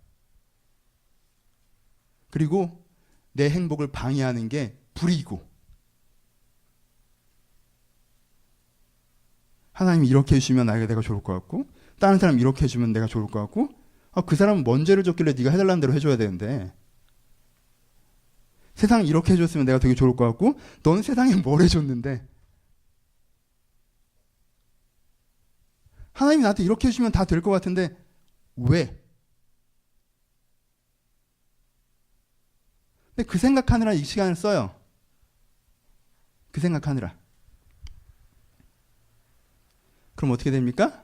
그리고 내 행복을 방해하는 게 불이고 하나님이 이렇게 해주시면 내가 좋을 것 같고 다른 사람이 이렇게 해주면 내가 좋을 것 같고 그 사람은 뭔 죄를 줬길래 네가 해달라는 대로 해줘야 되는데 세상 이렇게 해줬으면 내가 되게 좋을 것 같고 너는 세상에 뭘 해줬는데 하나님이 나한테 이렇게 해주면 다 될 것 같은데 왜? 근데 그 생각하느라 이 시간을 써요. 그 생각하느라. 그럼 어떻게 됩니까?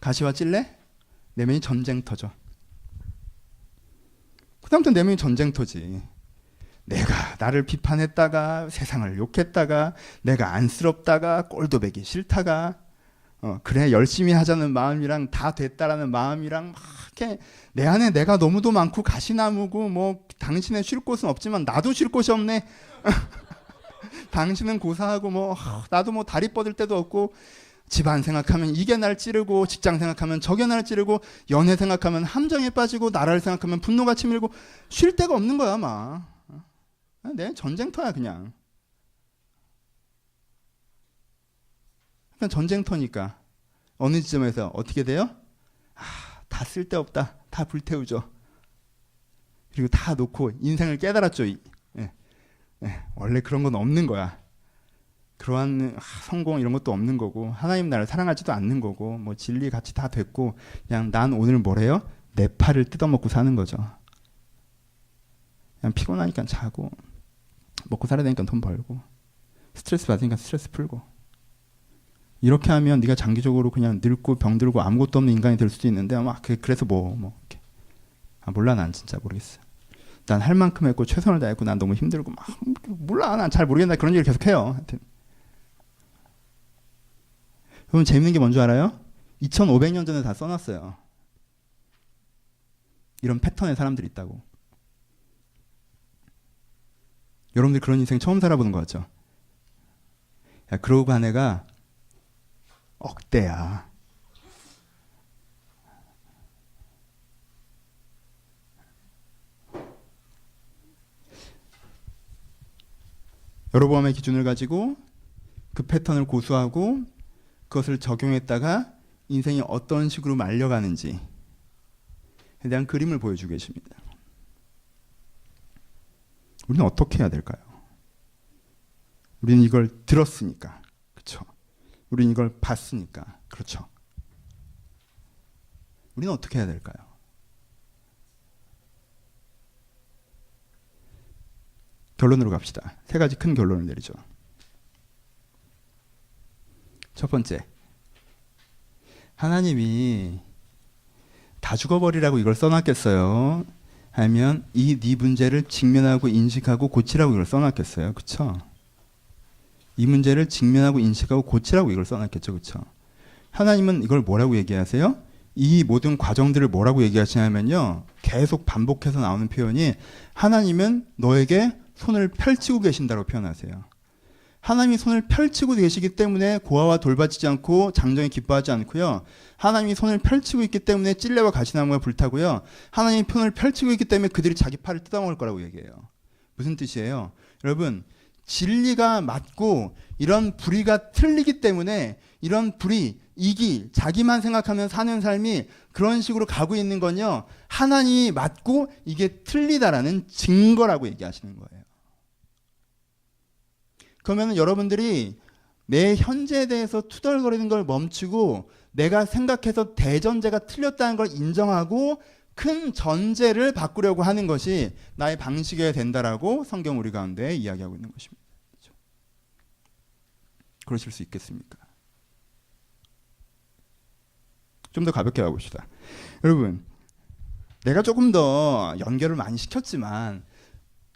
가시와 찔레? 내면이 전쟁터죠. 그 다음부터 내면이 전쟁터지. 내가 나를 비판했다가 세상을 욕했다가 내가 안쓰럽다가 꼴도 배기 싫다가 그래 열심히 하자는 마음이랑 다 됐다라는 마음이랑 막 이렇게 내 안에 내가 너무도 많고 가시나무고 뭐 당신의 쉴 곳은 없지만 나도 쉴 곳이 없네. 당신은 고사하고 뭐 나도 뭐 다리 뻗을 데도 없고 집안 생각하면 이게 날 찌르고 직장 생각하면 저게 날 찌르고 연애 생각하면 함정에 빠지고 나라를 생각하면 분노가 치밀고 쉴 데가 없는 거야 막. 내 전쟁터야 그냥. 그냥 전쟁터니까 어느 지점에서 어떻게 돼요? 다 쓸데없다. 다 불태우죠. 그리고 다 놓고 인생을 깨달았죠. 원래 그런 건 없는 거야. 그러한 성공 이런 것도 없는 거고 하나님 나를 사랑하지도 않는 거고 뭐 진리 가치 다 됐고 그냥 난 오늘 뭐래요? 내 팔을 뜯어먹고 사는 거죠. 그냥 피곤하니까 자고 먹고 살아야 되니까 돈 벌고 스트레스 받으니까 스트레스 풀고 이렇게 하면 네가 장기적으로 그냥 늙고 병들고 아무것도 없는 인간이 될 수도 있는데 아마 그래서 뭐 이렇게 몰라 난 진짜 모르겠어. 난 할 만큼 했고 최선을 다했고 난 너무 힘들고 막 몰라 난 잘 모르겠다 그런 얘기를 계속 해요. 하여튼. 여러분 재밌는 게 뭔지 알아요? 2500년 전에 다 써놨어요. 이런 패턴의 사람들이 있다고. 여러분들 그런 인생 처음 살아보는 거 같죠? 야, 그러고 간 애가 억대야. 여로보암의 기준을 가지고 그 패턴을 고수하고 그것을 적용했다가 인생이 어떤 식으로 말려가는지에 대한 그림을 보여주고 계십니다. 우리는 어떻게 해야 될까요? 우리는 이걸 들었으니까. 그렇죠? 우리는 이걸 봤으니까. 그렇죠? 우리는 어떻게 해야 될까요? 결론으로 갑시다. 세 가지 큰 결론을 내리죠. 첫 번째, 하나님이 다 죽어버리라고 이걸 써놨겠어요? 아니면 이 네 문제를 직면하고 인식하고 고치라고 이걸 써놨겠어요? 그쵸? 이 문제를 직면하고 인식하고 고치라고 이걸 써놨겠죠? 그쵸? 하나님은 이걸 뭐라고 얘기하세요? 이 모든 과정들을 뭐라고 얘기하시냐면요, 계속 반복해서 나오는 표현이 하나님은 너에게 손을 펼치고 계신다고 표현하세요. 하나님이 손을 펼치고 계시기 때문에 고아와 돌봐지지 않고 장정이 기뻐하지 않고요. 하나님이 손을 펼치고 있기 때문에 찔레와 가시나무가 불타고요. 하나님이 손을 펼치고 있기 때문에 그들이 자기 팔을 뜯어먹을 거라고 얘기해요. 무슨 뜻이에요? 여러분, 진리가 맞고 이런 불의가 틀리기 때문에 이런 불의, 이기, 자기만 생각하면 사는 삶이 그런 식으로 가고 있는 건요, 하나님이 맞고 이게 틀리다라는 증거라고 얘기하시는 거예요. 그러면 여러분들이 내 현재에 대해서 투덜거리는 걸 멈추고 내가 생각해서 대전제가 틀렸다는 걸 인정하고 큰 전제를 바꾸려고 하는 것이 나의 방식이어야 된다라고 성경 우리 가운데 이야기하고 있는 것입니다. 그렇죠? 그러실 수 있겠습니까? 좀 더 가볍게 가봅시다. 여러분, 내가 조금 더 연결을 많이 시켰지만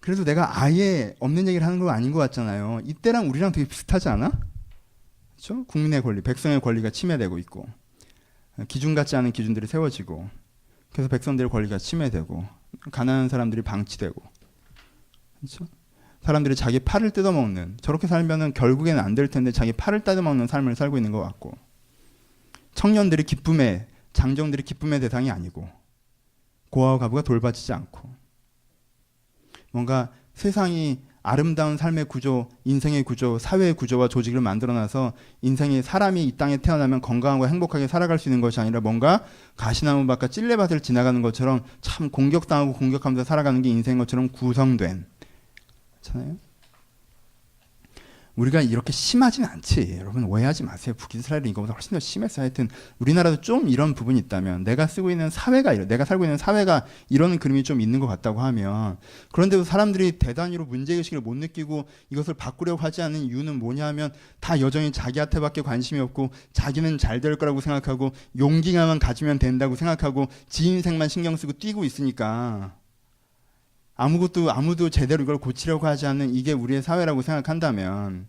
그래도 내가 아예 없는 얘기를 하는 건 아닌 것 같잖아요. 이때랑 우리랑 되게 비슷하지 않아? 그렇죠? 국민의 권리, 백성의 권리가 침해되고 있고 기준 같지 않은 기준들이 세워지고 그래서 백성들의 권리가 침해되고 가난한 사람들이 방치되고 그렇죠? 사람들이 자기 팔을 뜯어먹는, 저렇게 살면은 결국에는 안 될 텐데 자기 팔을 뜯어먹는 삶을 살고 있는 것 같고 청년들이 기쁨의, 장정들이 기쁨의 대상이 아니고 고아와 과부가 돌봐지지 않고 뭔가 세상이 아름다운 삶의 구조, 인생의 구조, 사회의 구조와 조직을 만들어놔서 인생이 사람이 이 땅에 태어나면 건강하고 행복하게 살아갈 수 있는 것이 아니라 뭔가 가시나무 밭과 찔레밭을 지나가는 것처럼 참 공격당하고 공격하면서 살아가는 게 인생인 것처럼 구성된 그렇잖아요. 우리가 이렇게 심하진 않지. 여러분 오해하지 마세요. 북이스라엘은 이거보다 훨씬 더 심했어요. 하여튼 우리나라도 좀 이런 부분이 있다면, 내가 살고 있는 사회가 이런 그림이 좀 있는 것 같다고 하면, 그런데도 사람들이 대단히로 문제의식을 못 느끼고 이것을 바꾸려고 하지 않는 이유는 뭐냐면, 다 여전히 자기한테밖에 관심이 없고 자기는 잘 될 거라고 생각하고 용기만 가지면 된다고 생각하고 지 인생만 신경 쓰고 뛰고 있으니까, 아무도 제대로 이걸 고치려고 하지 않는 이게 우리의 사회라고 생각한다면,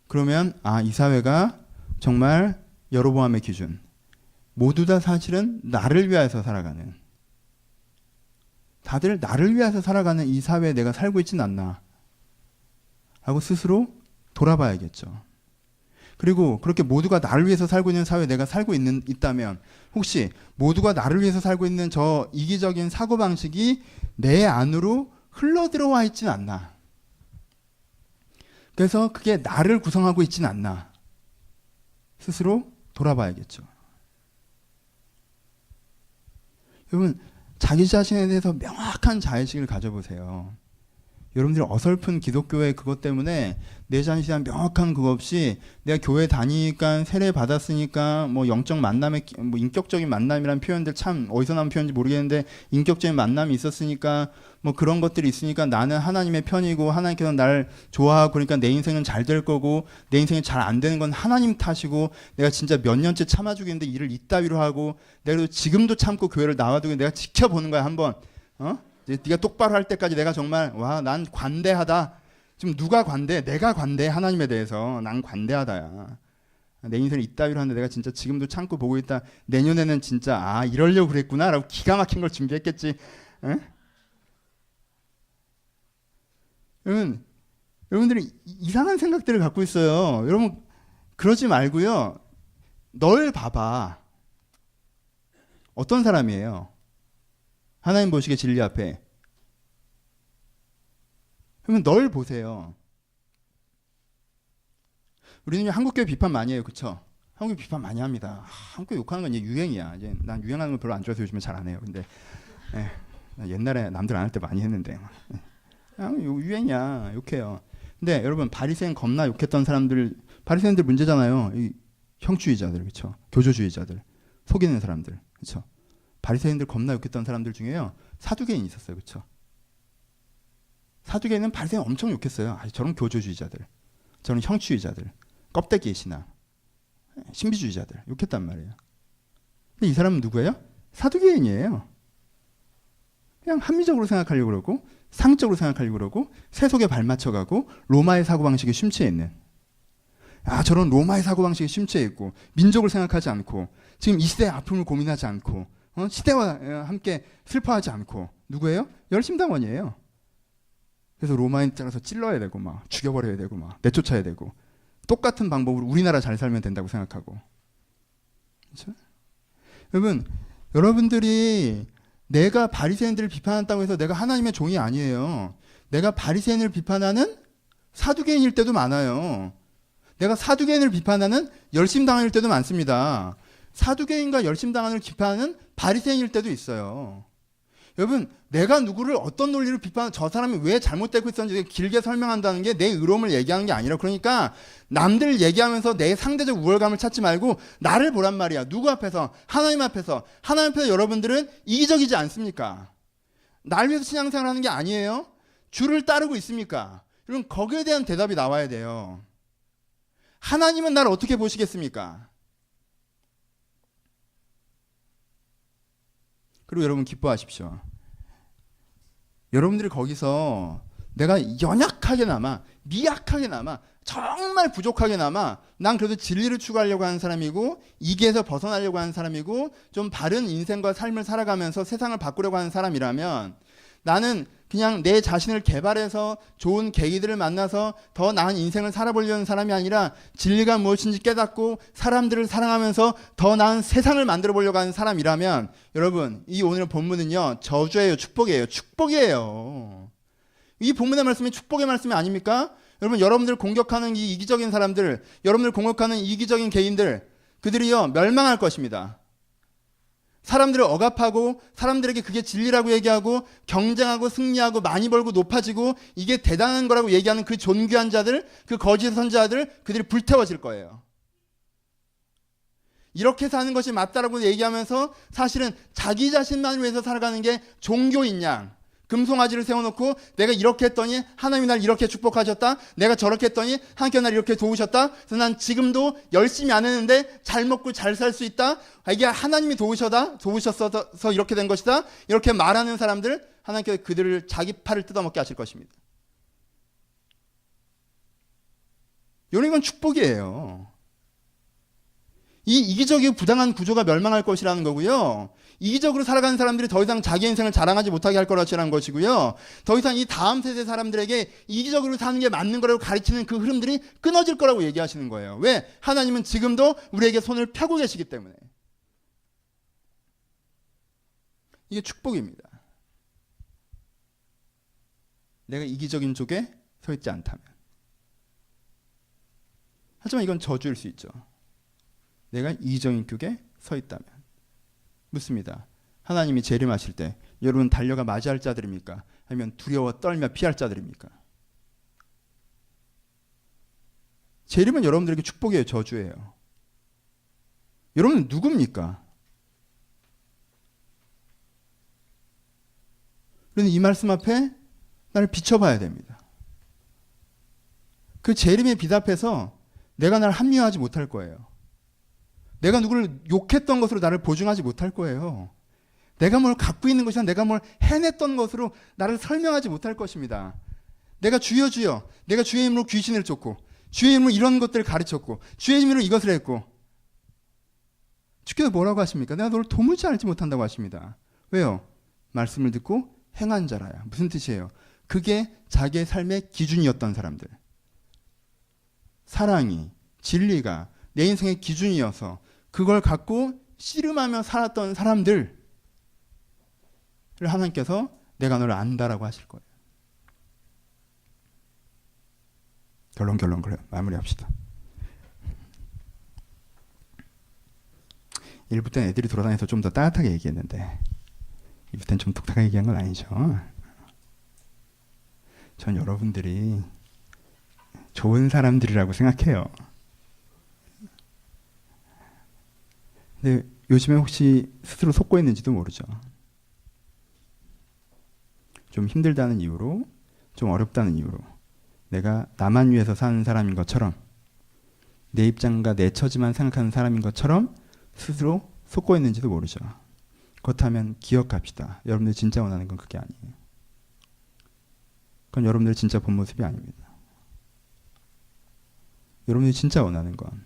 그러면 이 사회가 정말 여로보암의 기준, 모두 다 사실은 나를 위해서 살아가는, 다들 나를 위해서 살아가는 이 사회에 내가 살고 있진 않나 하고 스스로 돌아봐야겠죠. 그리고 그렇게 모두가 나를 위해서 살고 있는 사회에 내가 살고 있다면, 혹시 모두가 나를 위해서 살고 있는 저 이기적인 사고방식이 내 안으로 흘러들어와 있진 않나, 그래서 그게 나를 구성하고 있진 않나 스스로 돌아봐야겠죠. 여러분, 자기 자신에 대해서 명확한 자의식을 가져보세요. 여러분들이 어설픈 기독교의 그것 때문에 내 자신에 대한 명확한 그거 없이, 내가 교회 다니니까 세례 받았으니까 뭐 영적 만남의 뭐 인격적인 만남이라는 표현들 참 어디서 나온 표현인지 모르겠는데, 인격적인 만남이 있었으니까 뭐 그런 것들이 있으니까 나는 하나님의 편이고 하나님께서 날 좋아하고, 그러니까 내 인생은 잘 될 거고, 내 인생이 잘 안 되는 건 하나님 탓이고, 내가 진짜 몇 년째 참아주고 있는데 일을 이따위로 하고, 내가 지금도 참고 교회를 나와두고 내가 지켜보는 거야 한번. 네가 똑바로 할 때까지 내가 정말 난 관대하다. 지금 누가 관대? 내가 관대해. 하나님에 대해서 난 관대하다야. 내 인생을 이따위로 하는데 내가 진짜 지금도 참고 보고 있다. 내년에는 진짜 이러려고 그랬구나 라고 기가 막힌 걸 준비했겠지. 여러분들이 이상한 생각들을 갖고 있어요. 여러분 그러지 말고요. 널 봐봐. 어떤 사람이에요? 하나님 보시기에 진리 앞에. 그러면 널 보세요. 우리는 한국교회 비판 많이 해요. 그쵸? 한국교회 비판 많이 합니다. 한국교회 욕하는 건 이제 유행이야. 이제 난 유행하는 걸 별로 안 좋아해서 요즘에 잘 안 해요. 근데 옛날에 남들 안 할 때 많이 했는데 유행이야. 욕해요. 근데 여러분, 바리새인 겁나 욕했던 사람들, 바리새인들 문제잖아요. 이 형주의자들, 그쵸? 교조주의자들, 속이는 사람들, 그쵸? 바리새인들 겁나 욕했던 사람들 중에요, 사두개인이 있었어요. 그렇죠? 사두개인은 바리새인 엄청 욕했어요. 저런 교조주의자들, 저런 형주의자들, 껍데기의 신앙, 신비주의자들 욕했단 말이에요. 근데 이 사람은 누구예요? 사두개인이에요. 그냥 합리적으로 생각하려고 그러고, 상적으로 생각하려고 그러고, 세속에 발맞춰가고, 로마의 사고방식에 심취해 있는, 저런 로마의 사고방식에 심취해 있고, 민족을 생각하지 않고, 지금 이 시대의 아픔을 고민하지 않고, 시대와 함께 슬퍼하지 않고, 누구예요? 열심당원이에요. 그래서 로마인 따라서 찔러야 되고, 막 죽여버려야 되고, 막 내쫓아야 되고, 똑같은 방법으로 우리나라 잘 살면 된다고 생각하고. 그렇죠? 여러분들이 내가 바리새인들을 비판한다고 해서 내가 하나님의 종이 아니에요. 내가 바리새인을 비판하는 사두개인일 때도 많아요. 내가 사두개인을 비판하는 열심당원일 때도 많습니다. 사두개인과 열심당원을 비판하는 바리새인일 때도 있어요. 여러분, 내가 누구를 어떤 논리로 비판하는, 저 사람이 왜 잘못되고 있었는지 길게 설명한다는 게 내 의로움을 얘기하는 게 아니라, 그러니까 남들 얘기하면서 내 상대적 우월감을 찾지 말고 나를 보란 말이야. 누구 앞에서? 하나님 앞에서. 하나님 앞에서 여러분들은 이기적이지 않습니까? 날 위해서 신앙생활 하는 게 아니에요? 주를 따르고 있습니까? 여러분, 거기에 대한 대답이 나와야 돼요. 하나님은 나를 어떻게 보시겠습니까? 그리고 여러분 기뻐하십시오. 여러분들이 거기서 내가 연약하게나마, 미약하게나마, 정말 부족하게나마 난 그래도 진리를 추구하려고 하는 사람이고, 이기에서 벗어나려고 하는 사람이고, 좀 바른 인생과 삶을 살아가면서 세상을 바꾸려고 하는 사람이라면, 나는 그냥 내 자신을 개발해서 좋은 계기들을 만나서 더 나은 인생을 살아보려는 사람이 아니라, 진리가 무엇인지 깨닫고 사람들을 사랑하면서 더 나은 세상을 만들어 보려고 하는 사람이라면, 여러분, 이 오늘 본문은요, 저주예요, 축복이에요? 축복이에요. 이 본문의 말씀이 축복의 말씀이 아닙니까? 여러분, 여러분들 공격하는 이 이기적인 사람들, 여러분들 공격하는 이기적인 개인들, 그들이요 멸망할 것입니다. 사람들을 억압하고 사람들에게 그게 진리라고 얘기하고 경쟁하고 승리하고 많이 벌고 높아지고 이게 대단한 거라고 얘기하는 그 존귀한 자들, 그 거짓 선지자들, 그들이 불태워질 거예요. 이렇게 사는 것이 맞다라고 얘기하면서 사실은 자기 자신만을 위해서 살아가는 게 종교인 양, 금송아지를 세워놓고 내가 이렇게 했더니 하나님이 날 이렇게 축복하셨다, 내가 저렇게 했더니 하나님께서 날 이렇게 도우셨다, 그래서 난 지금도 열심히 안 했는데 잘 먹고 잘 살 수 있다, 이게 하나님이 도우셨어서 이렇게 된 것이다, 이렇게 말하는 사람들, 하나님께서 그들을 자기 팔을 뜯어먹게 하실 것입니다. 이건 축복이에요. 이 이기적이고 부당한 구조가 멸망할 것이라는 거고요. 이기적으로 살아가는 사람들이 더 이상 자기 인생을 자랑하지 못하게 할 거라는 것이고요. 더 이상 이 다음 세대 사람들에게 이기적으로 사는 게 맞는 거라고 가르치는 그 흐름들이 끊어질 거라고 얘기하시는 거예요. 왜? 하나님은 지금도 우리에게 손을 펴고 계시기 때문에. 이게 축복입니다. 내가 이기적인 쪽에 서 있지 않다면. 하지만 이건 저주일 수 있죠. 내가 이기적인 쪽에 서 있다면. 묻습니다. 하나님이 재림하실 때 여러분 달려가 맞이할 자들입니까? 아니면 두려워 떨며 피할 자들입니까? 재림은 여러분들에게 축복이에요, 저주예요? 여러분은 누굽니까? 그런데 이 말씀 앞에 나를 비춰봐야 됩니다. 그 재림의 빛 앞에서 내가 날 합리화하지 못할 거예요. 내가 누구를 욕했던 것으로 나를 보증하지 못할 거예요. 내가 뭘 갖고 있는 것이나 내가 뭘 해냈던 것으로 나를 설명하지 못할 것입니다. 내가 주여 주여, 내가 주의 이름으로 귀신을 쫓고 주의 이름으로 이런 것들을 가르쳤고 주의 이름으로 이것을 했고, 주께서 뭐라고 하십니까? 내가 너를 도무지 알지 못한다고 하십니다. 왜요? 말씀을 듣고 행한 자라야. 무슨 뜻이에요? 그게 자기의 삶의 기준이었던 사람들. 사랑이, 진리가 내 인생의 기준이어서 그걸 갖고 씨름하며 살았던 사람들을 하나님께서 내가 너를 안다라고 하실 거예요. 결론 그래요. 마무리합시다. 1부 때는 애들이 돌아다녀서 좀 더 따뜻하게 얘기했는데 2부 때는 좀 독특하게 얘기한 건 아니죠. 전 여러분들이 좋은 사람들이라고 생각해요. 근데 요즘에 혹시 스스로 속고 있는지도 모르죠. 좀 힘들다는 이유로, 좀 어렵다는 이유로 내가 나만 위해서 사는 사람인 것처럼, 내 입장과 내 처지만 생각하는 사람인 것처럼 스스로 속고 있는지도 모르죠. 그렇다면 기억합시다. 여러분들이 진짜 원하는 건 그게 아니에요. 그건 여러분들의 진짜 본 모습이 아닙니다. 여러분들이 진짜 원하는 건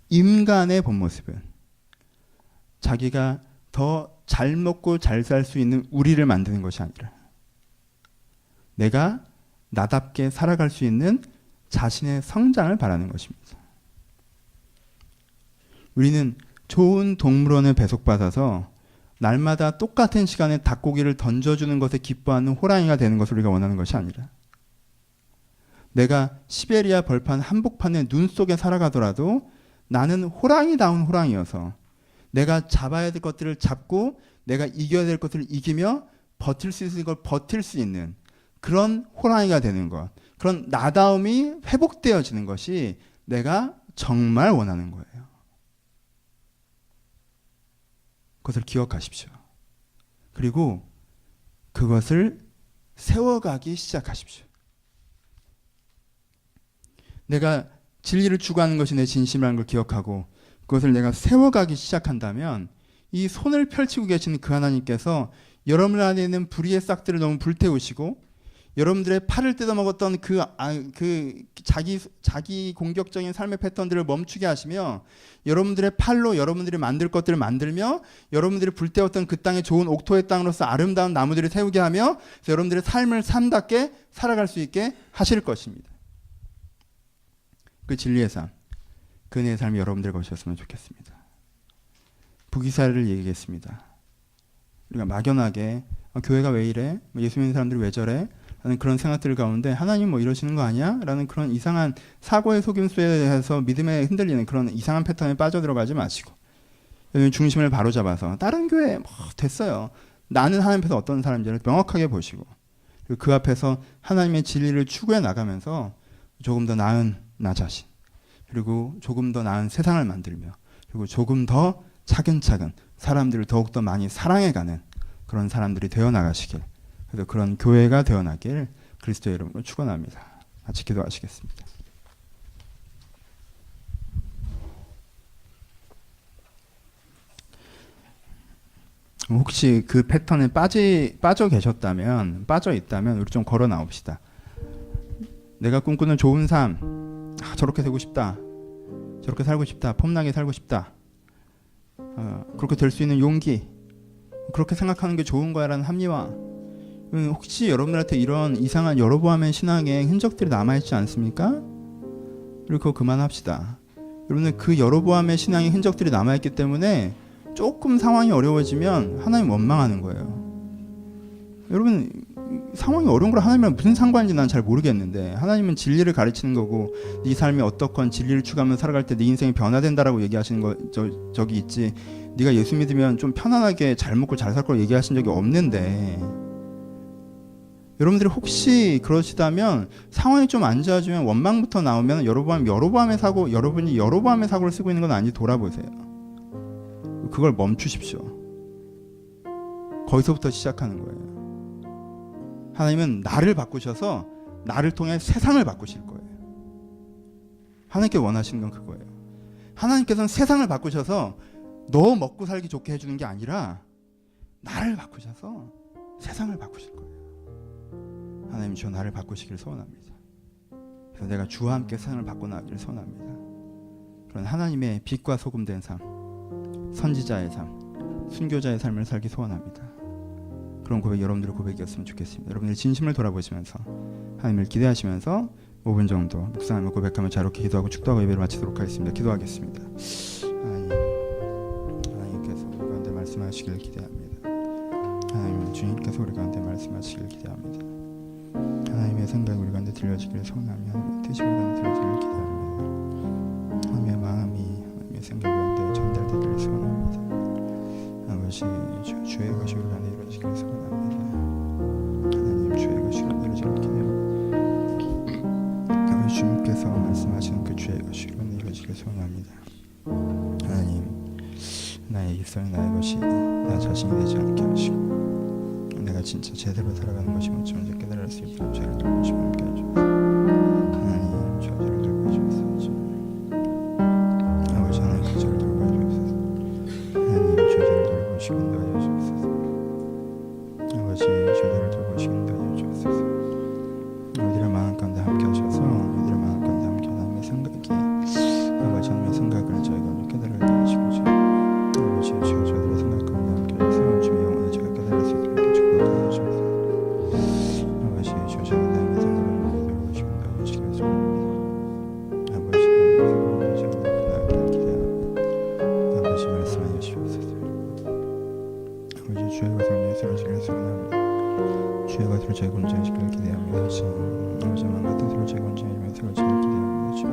인간의 본 모습은 자기가 더 잘 먹고 잘 살 수 있는 우리를 만드는 것이 아니라 내가 나답게 살아갈 수 있는 자신의 성장을 바라는 것입니다. 우리는 좋은 동물원에 배속받아서 날마다 똑같은 시간에 닭고기를 던져주는 것에 기뻐하는 호랑이가 되는 것을 우리가 원하는 것이 아니라, 내가 시베리아 벌판 한복판의 눈 속에 살아가더라도 나는 호랑이다운 호랑이여서 내가 잡아야 될 것들을 잡고 내가 이겨야 될 것들을 이기며 버틸 수 있는 걸 버틸 수 있는 그런 호랑이가 되는 것, 그런 나다움이 회복되어지는 것이 내가 정말 원하는 거예요. 그것을 기억하십시오. 그리고 그것을 세워가기 시작하십시오. 내가 진리를 추구하는 것이 내 진심이라는 걸 기억하고 그것을 내가 세워가기 시작한다면 이 손을 펼치고 계시는 그 하나님께서 여러분 안에 있는 불의의 싹들을 너무 불태우시고 여러분들의 팔을 뜯어먹었던 자기 공격적인 삶의 패턴들을 멈추게 하시며 여러분들의 팔로 여러분들이 만들 것들을 만들며 여러분들이 불태웠던 그 땅의 좋은 옥토의 땅으로서 아름다운 나무들을 세우게 하며 여러분들의 삶을 삶답게 살아갈 수 있게 하실 것입니다. 그 진리의 삶, 그 은혜의 삶이 여러분들 것이었으면 좋겠습니다. 부기사를 얘기했습니다. 우리가 막연하게 교회가 왜 이래? 예수 믿는 사람들이 왜 저래? 라는 그런 생각들 가운데 하나님 뭐 이러시는 거 아니야? 라는 그런 이상한 사고의 속임수에 대해서 믿음에 흔들리는 그런 이상한 패턴에 빠져들어가지 마시고 중심을 바로잡아서 다른 교회 뭐 됐어요. 나는 하나님 앞에서 어떤 사람인지를 명확하게 보시고 그리고 그 앞에서 하나님의 진리를 추구해 나가면서 조금 더 나은 나 자신 그리고 조금 더 나은 세상을 만들며 그리고 조금 더 차근차근 사람들을 더욱더 많이 사랑해가는 그런 사람들이 되어나가시길 그래서 그런 교회가 되어나길 그리스도의 이름으로 축원합니다. 같이 기도하시겠습니다. 혹시 그 패턴에 빠져 계셨다면 빠져 있다면 우리 좀 걸어 나옵시다. 내가 꿈꾸는 좋은 삶 저렇게 되고 싶다. 저렇게 살고 싶다. 폼나게 살고 싶다. 그렇게 될 수 있는 용기 그렇게 생각하는 게 좋은 거야 라는 합리화 혹시 여러분들한테 이런 이상한 여로보암의 신앙의 흔적들이 남아있지 않습니까? 그리고 그거 그만합시다. 여러분들 그 여로보암의 신앙의 흔적들이 남아있기 때문에 조금 상황이 어려워지면 하나님 원망하는 거예요. 여러분 상황이 어려운 걸 하나님이랑 무슨 상관인지 난 잘 모르겠는데 하나님은 진리를 가르치는 거고 네 삶이 어떻건 진리를 추구하며 살아갈 때 네 인생이 변화된다라고 얘기하시는 거 저기 있지 네가 예수 믿으면 좀 편안하게 잘 먹고 잘 살 걸 얘기하신 적이 없는데 여러분들이 혹시 그러시다면 상황이 좀 안 좋아지면 원망부터 나오면 여로보암의 사고 여러분이 여로보암의 사고를 쓰고 있는 건 아닌지 돌아보세요. 그걸 멈추십시오. 거기서부터 시작하는 거예요. 하나님은 나를 바꾸셔서 나를 통해 세상을 바꾸실 거예요. 하나님께 원하시는 건 그거예요. 하나님께서는 세상을 바꾸셔서 너 먹고 살기 좋게 해주는 게 아니라 나를 바꾸셔서 세상을 바꾸실 거예요. 하나님 저 나를 바꾸시길 소원합니다. 그래서 내가 주와 함께 세상을 바꿔나가기를 소원합니다. 그런 하나님의 빛과 소금 된 삶 선지자의 삶, 순교자의 삶을 살기 소원합니다. 그런 고백 여러분들의 고백이었으면 좋겠습니다. 여러분들 진심을 돌아보시면서 하나님을 기대하시면서 5분 정도 묵상하며 고백하며 자유롭게 기도하고 축도하고 예배를 마치도록 하겠습니다. 기도하겠습니다. 하나님께서 우리 가운데 말씀하시길 기대합니다. 하나님 주님께서 우리 가운데 말씀하시길 기대합니다. 하나님의 생각이 우리 가운데 들려지기를 소원하며 하나님의 뜻이 우리 가운데 들려지기를 기대합니다. 하나님의 마음이 하나님의 생각이 가운데 전달되기를 소원합니다. 아버지 주의 것이 우리 가운데 이루어지기를 소원합니다. 하나님 주의 것이 이루어지기를 기대합니다. 아버지 주님께서 말씀하시는 그 주의 것이 우리 가운데 이루어지기를 소원합니다. 하나님 나의 일상이 나의 것이 나 자신이 되지 않게 하시고 내가 진짜 제대로 살아가는 것이 뭔지 먼저 깨달을 수 있도록 저를 돌보시고 함께 해주옵소서. 하나님 저를 돌보시옵소서. 아버지 하나님 저를 돌보시옵소서. 하나님 저를 돌보시고 인도하여 주옵소서. 아버지 저를 돌보시고 인도하여 주옵소서. 우리들의 마음 가운데 함께 하셔서 우리들의 마음 가운데 함께 하나님의 생각이 아버지 하나님의 생각을 저희가 깨달게 하시고 아버지 저희들의 생각 가운데 함께 하셔서 주의 영혼을 제가 깨달을 수 있도록 축복하여 주옵소서. 아버지 저희가 하나님의 생각을 돌보시고 인도하여 주시옵소서. 아버지 하나님의 생각을 나에게 기대합니다. 아버지 말씀하여 주옵소서. 아버지 주의 것을 위해서 주시기를 소원합니다. 주의 것을 저희 권장하시기를 기대합니다. 아버지 마음과 뜻으로 저희 권장하시며 세워지기를 기대합니다. 주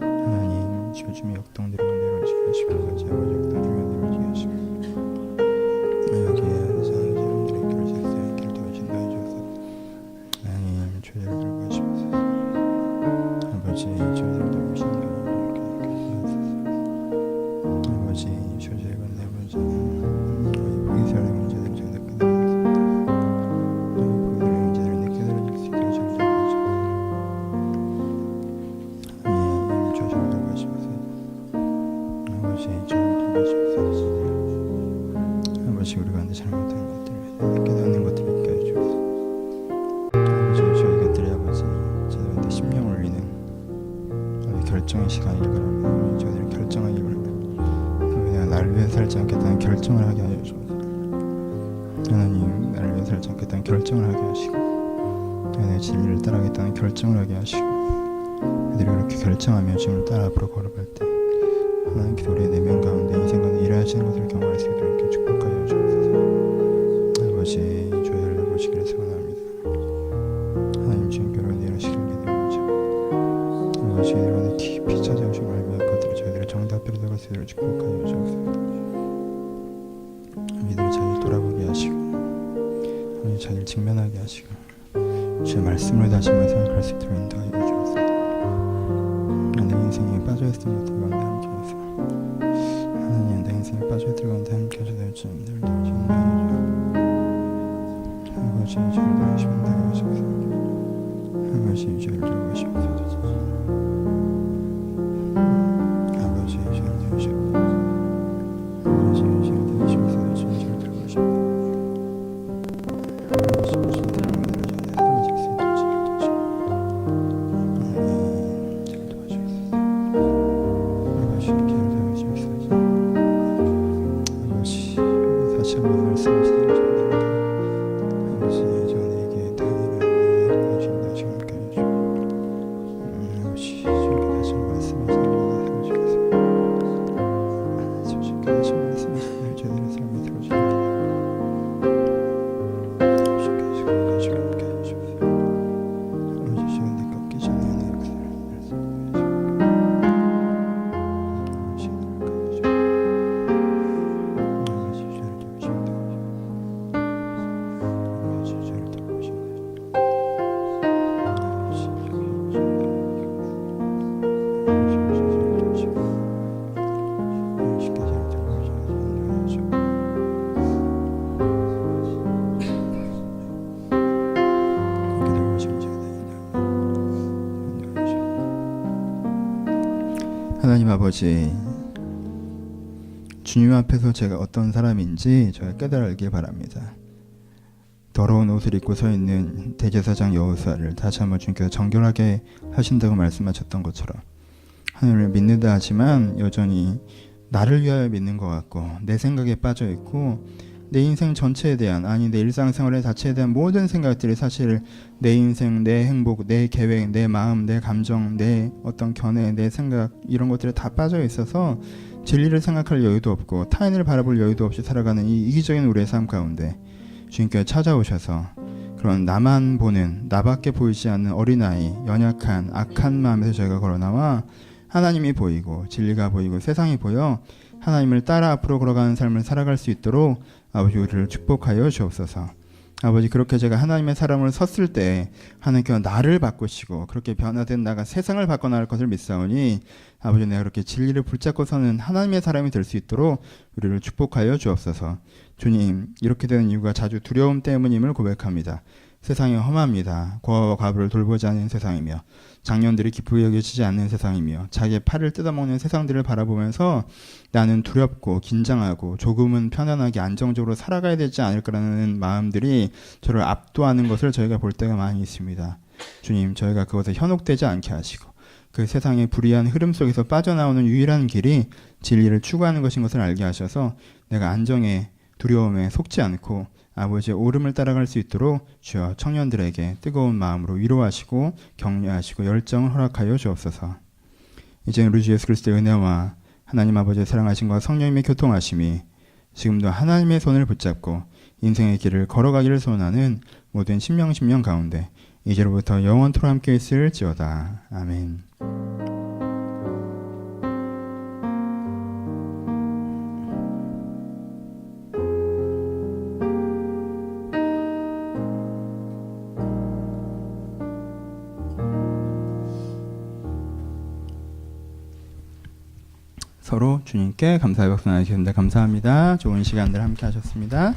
하나님 주 주의 역동들이면 내려지게 하시고 아버지 역동들이면 내려지게 하시고 여기에 사람들의 길을 지키는 길을 도우신다 해주옵소서. 하나님 주의를 들고 하시옵소서. 아버지 주의를 들고 하신다 해주옵소서. 아버지 주의 건네 아버지 보기사의 문제들을 저희가 깨달아주옵소서. 보기사의 문제들을 깨달아줄 수 있도록 저희를 도와주옵소서. 하나님 주의를 들고 하시옵소서. 아버지 주의를 들고 하시옵소서. 아버지 우리 가운데 잘못한 것들 깨닫는 것들을 있게 해주옵소서. 아버지 저희 곁들이 아버지 저희한테 심령 올리는 결정의 시간이길 바랍니다. 저희들이 결정하길 바랍니다. 내가 나를 위해 살지 않겠다는 결정을 하게 하여 주옵소서. 하나님 나를 위해 살지 않겠다는 결정을 하게 하시고 내 진리를 따라가겠다는 결정을 하게 하시고 그들이 그렇게 결정하며 주님을 따라 앞으로 걸어갈 때 하나님께서 우리의 내면 가운데 인생 가운데 일하시는 것을 경험할 수 있도록 이렇게 축복하여 주옵소서. 아버지 조회를 해보시기를 소원합니다. 하나님 주님께로 내려시기를 기대합니다. 아버지 이런 깊이 찾아오시고 말미암아 것들을 저희들의 정답대로 나갈 수 있도록 축복하여 주옵소서. 하시고 아버지 자기를 직면하게 하시고 주의 말씀을 다시 한번 생각할 수 있도록 인도하여 주옵소서. 내 인생에 빠져있던 것들 가운데 함께 하소서. 하나님 내 인생에 빠져있던 가운데 함께 하셔서 주님들 아버지 저를 도우시면 되옵소서. 아버지 저를 도우시옵소서. 아버지 저를 도우시옵소서. 아버지 저를 도우시옵소서. 주님 저를 도우시옵소서. 아버지 주님 다시 한번 말씀하시도록 아버지 저에게 다니는 주님과 지금까지 아버지 주님께 다시 한번 말씀하시도록 해주겠습니다. 주님께 다시 말씀하시도록 저희들의 삶을 들어주시옵소서. 주님께 해주옵소서. 아버지 주님 꺾기 전에 내 역사를 하나님 아버지, 주님 앞에서 제가 어떤 사람인지 저희가 깨달았길 바랍니다. 더러운 옷을 입고 서 있는 대제사장 여호수아를 다시 한번 주님께서 정결하게 하신다고 말씀하셨던 것처럼 하나님을 믿는다 하지만 여전히 나를 위하여 믿는 것 같고 내 생각에 빠져 있고 내 인생 전체에 대한, 아니 내 일상생활의 자체에 대한 모든 생각들이 사실 내 인생, 내 행복, 내 계획, 내 마음, 내 감정, 내 어떤 견해, 내 생각 이런 것들에 다 빠져 있어서 진리를 생각할 여유도 없고 타인을 바라볼 여유도 없이 살아가는 이 이기적인 우리의 삶 가운데 주님께서 찾아오셔서 그런 나만 보는, 나밖에 보이지 않는 어린아이, 연약한, 악한 마음에서 저희가 걸어나와 하나님이 보이고 진리가 보이고 세상이 보여 하나님을 따라 앞으로 걸어가는 삶을 살아갈 수 있도록 아버지 우리를 축복하여 주옵소서. 아버지 그렇게 제가 하나님의 사람으로 섰을 때 하나님께서 나를 바꾸시고 그렇게 변화된 나가 세상을 바꿔나갈 것을 믿사오니 아버지 내가 그렇게 진리를 붙잡고 서는 하나님의 사람이 될 수 있도록 우리를 축복하여 주옵소서. 주님 이렇게 되는 이유가 자주 두려움 때문임을 고백합니다. 세상이 험합니다. 고아와 과부를 돌보지 않는 세상이며 장년들이 기쁘게 여겨지지 않는 세상이며 자기의 팔을 뜯어먹는 세상들을 바라보면서 나는 두렵고 긴장하고 조금은 편안하게 안정적으로 살아가야 되지 않을까라는 마음들이 저를 압도하는 것을 저희가 볼 때가 많이 있습니다. 주님 저희가 그것에 현혹되지 않게 하시고 그 세상의 불의한 흐름 속에서 빠져나오는 유일한 길이 진리를 추구하는 것인 것을 알게 하셔서 내가 안정에 두려움에 속지 않고 아버지의 오름을 따라갈 수 있도록 주여 청년들에게 뜨거운 마음으로 위로하시고 격려하시고 열정을 허락하여 주옵소서. 이제 우리 주 예수 그리스도의 은혜와 하나님 아버지의 사랑하심과 성령님의 교통하심이 지금도 하나님의 손을 붙잡고 인생의 길을 걸어가기를 소원하는 모든 심령 가운데 이제로부터 영원토록 함께 있을지어다. 아멘. 서로 주님께 감사의 박수 나누겠습니다. 감사합니다. 좋은 시간들 함께 하셨습니다.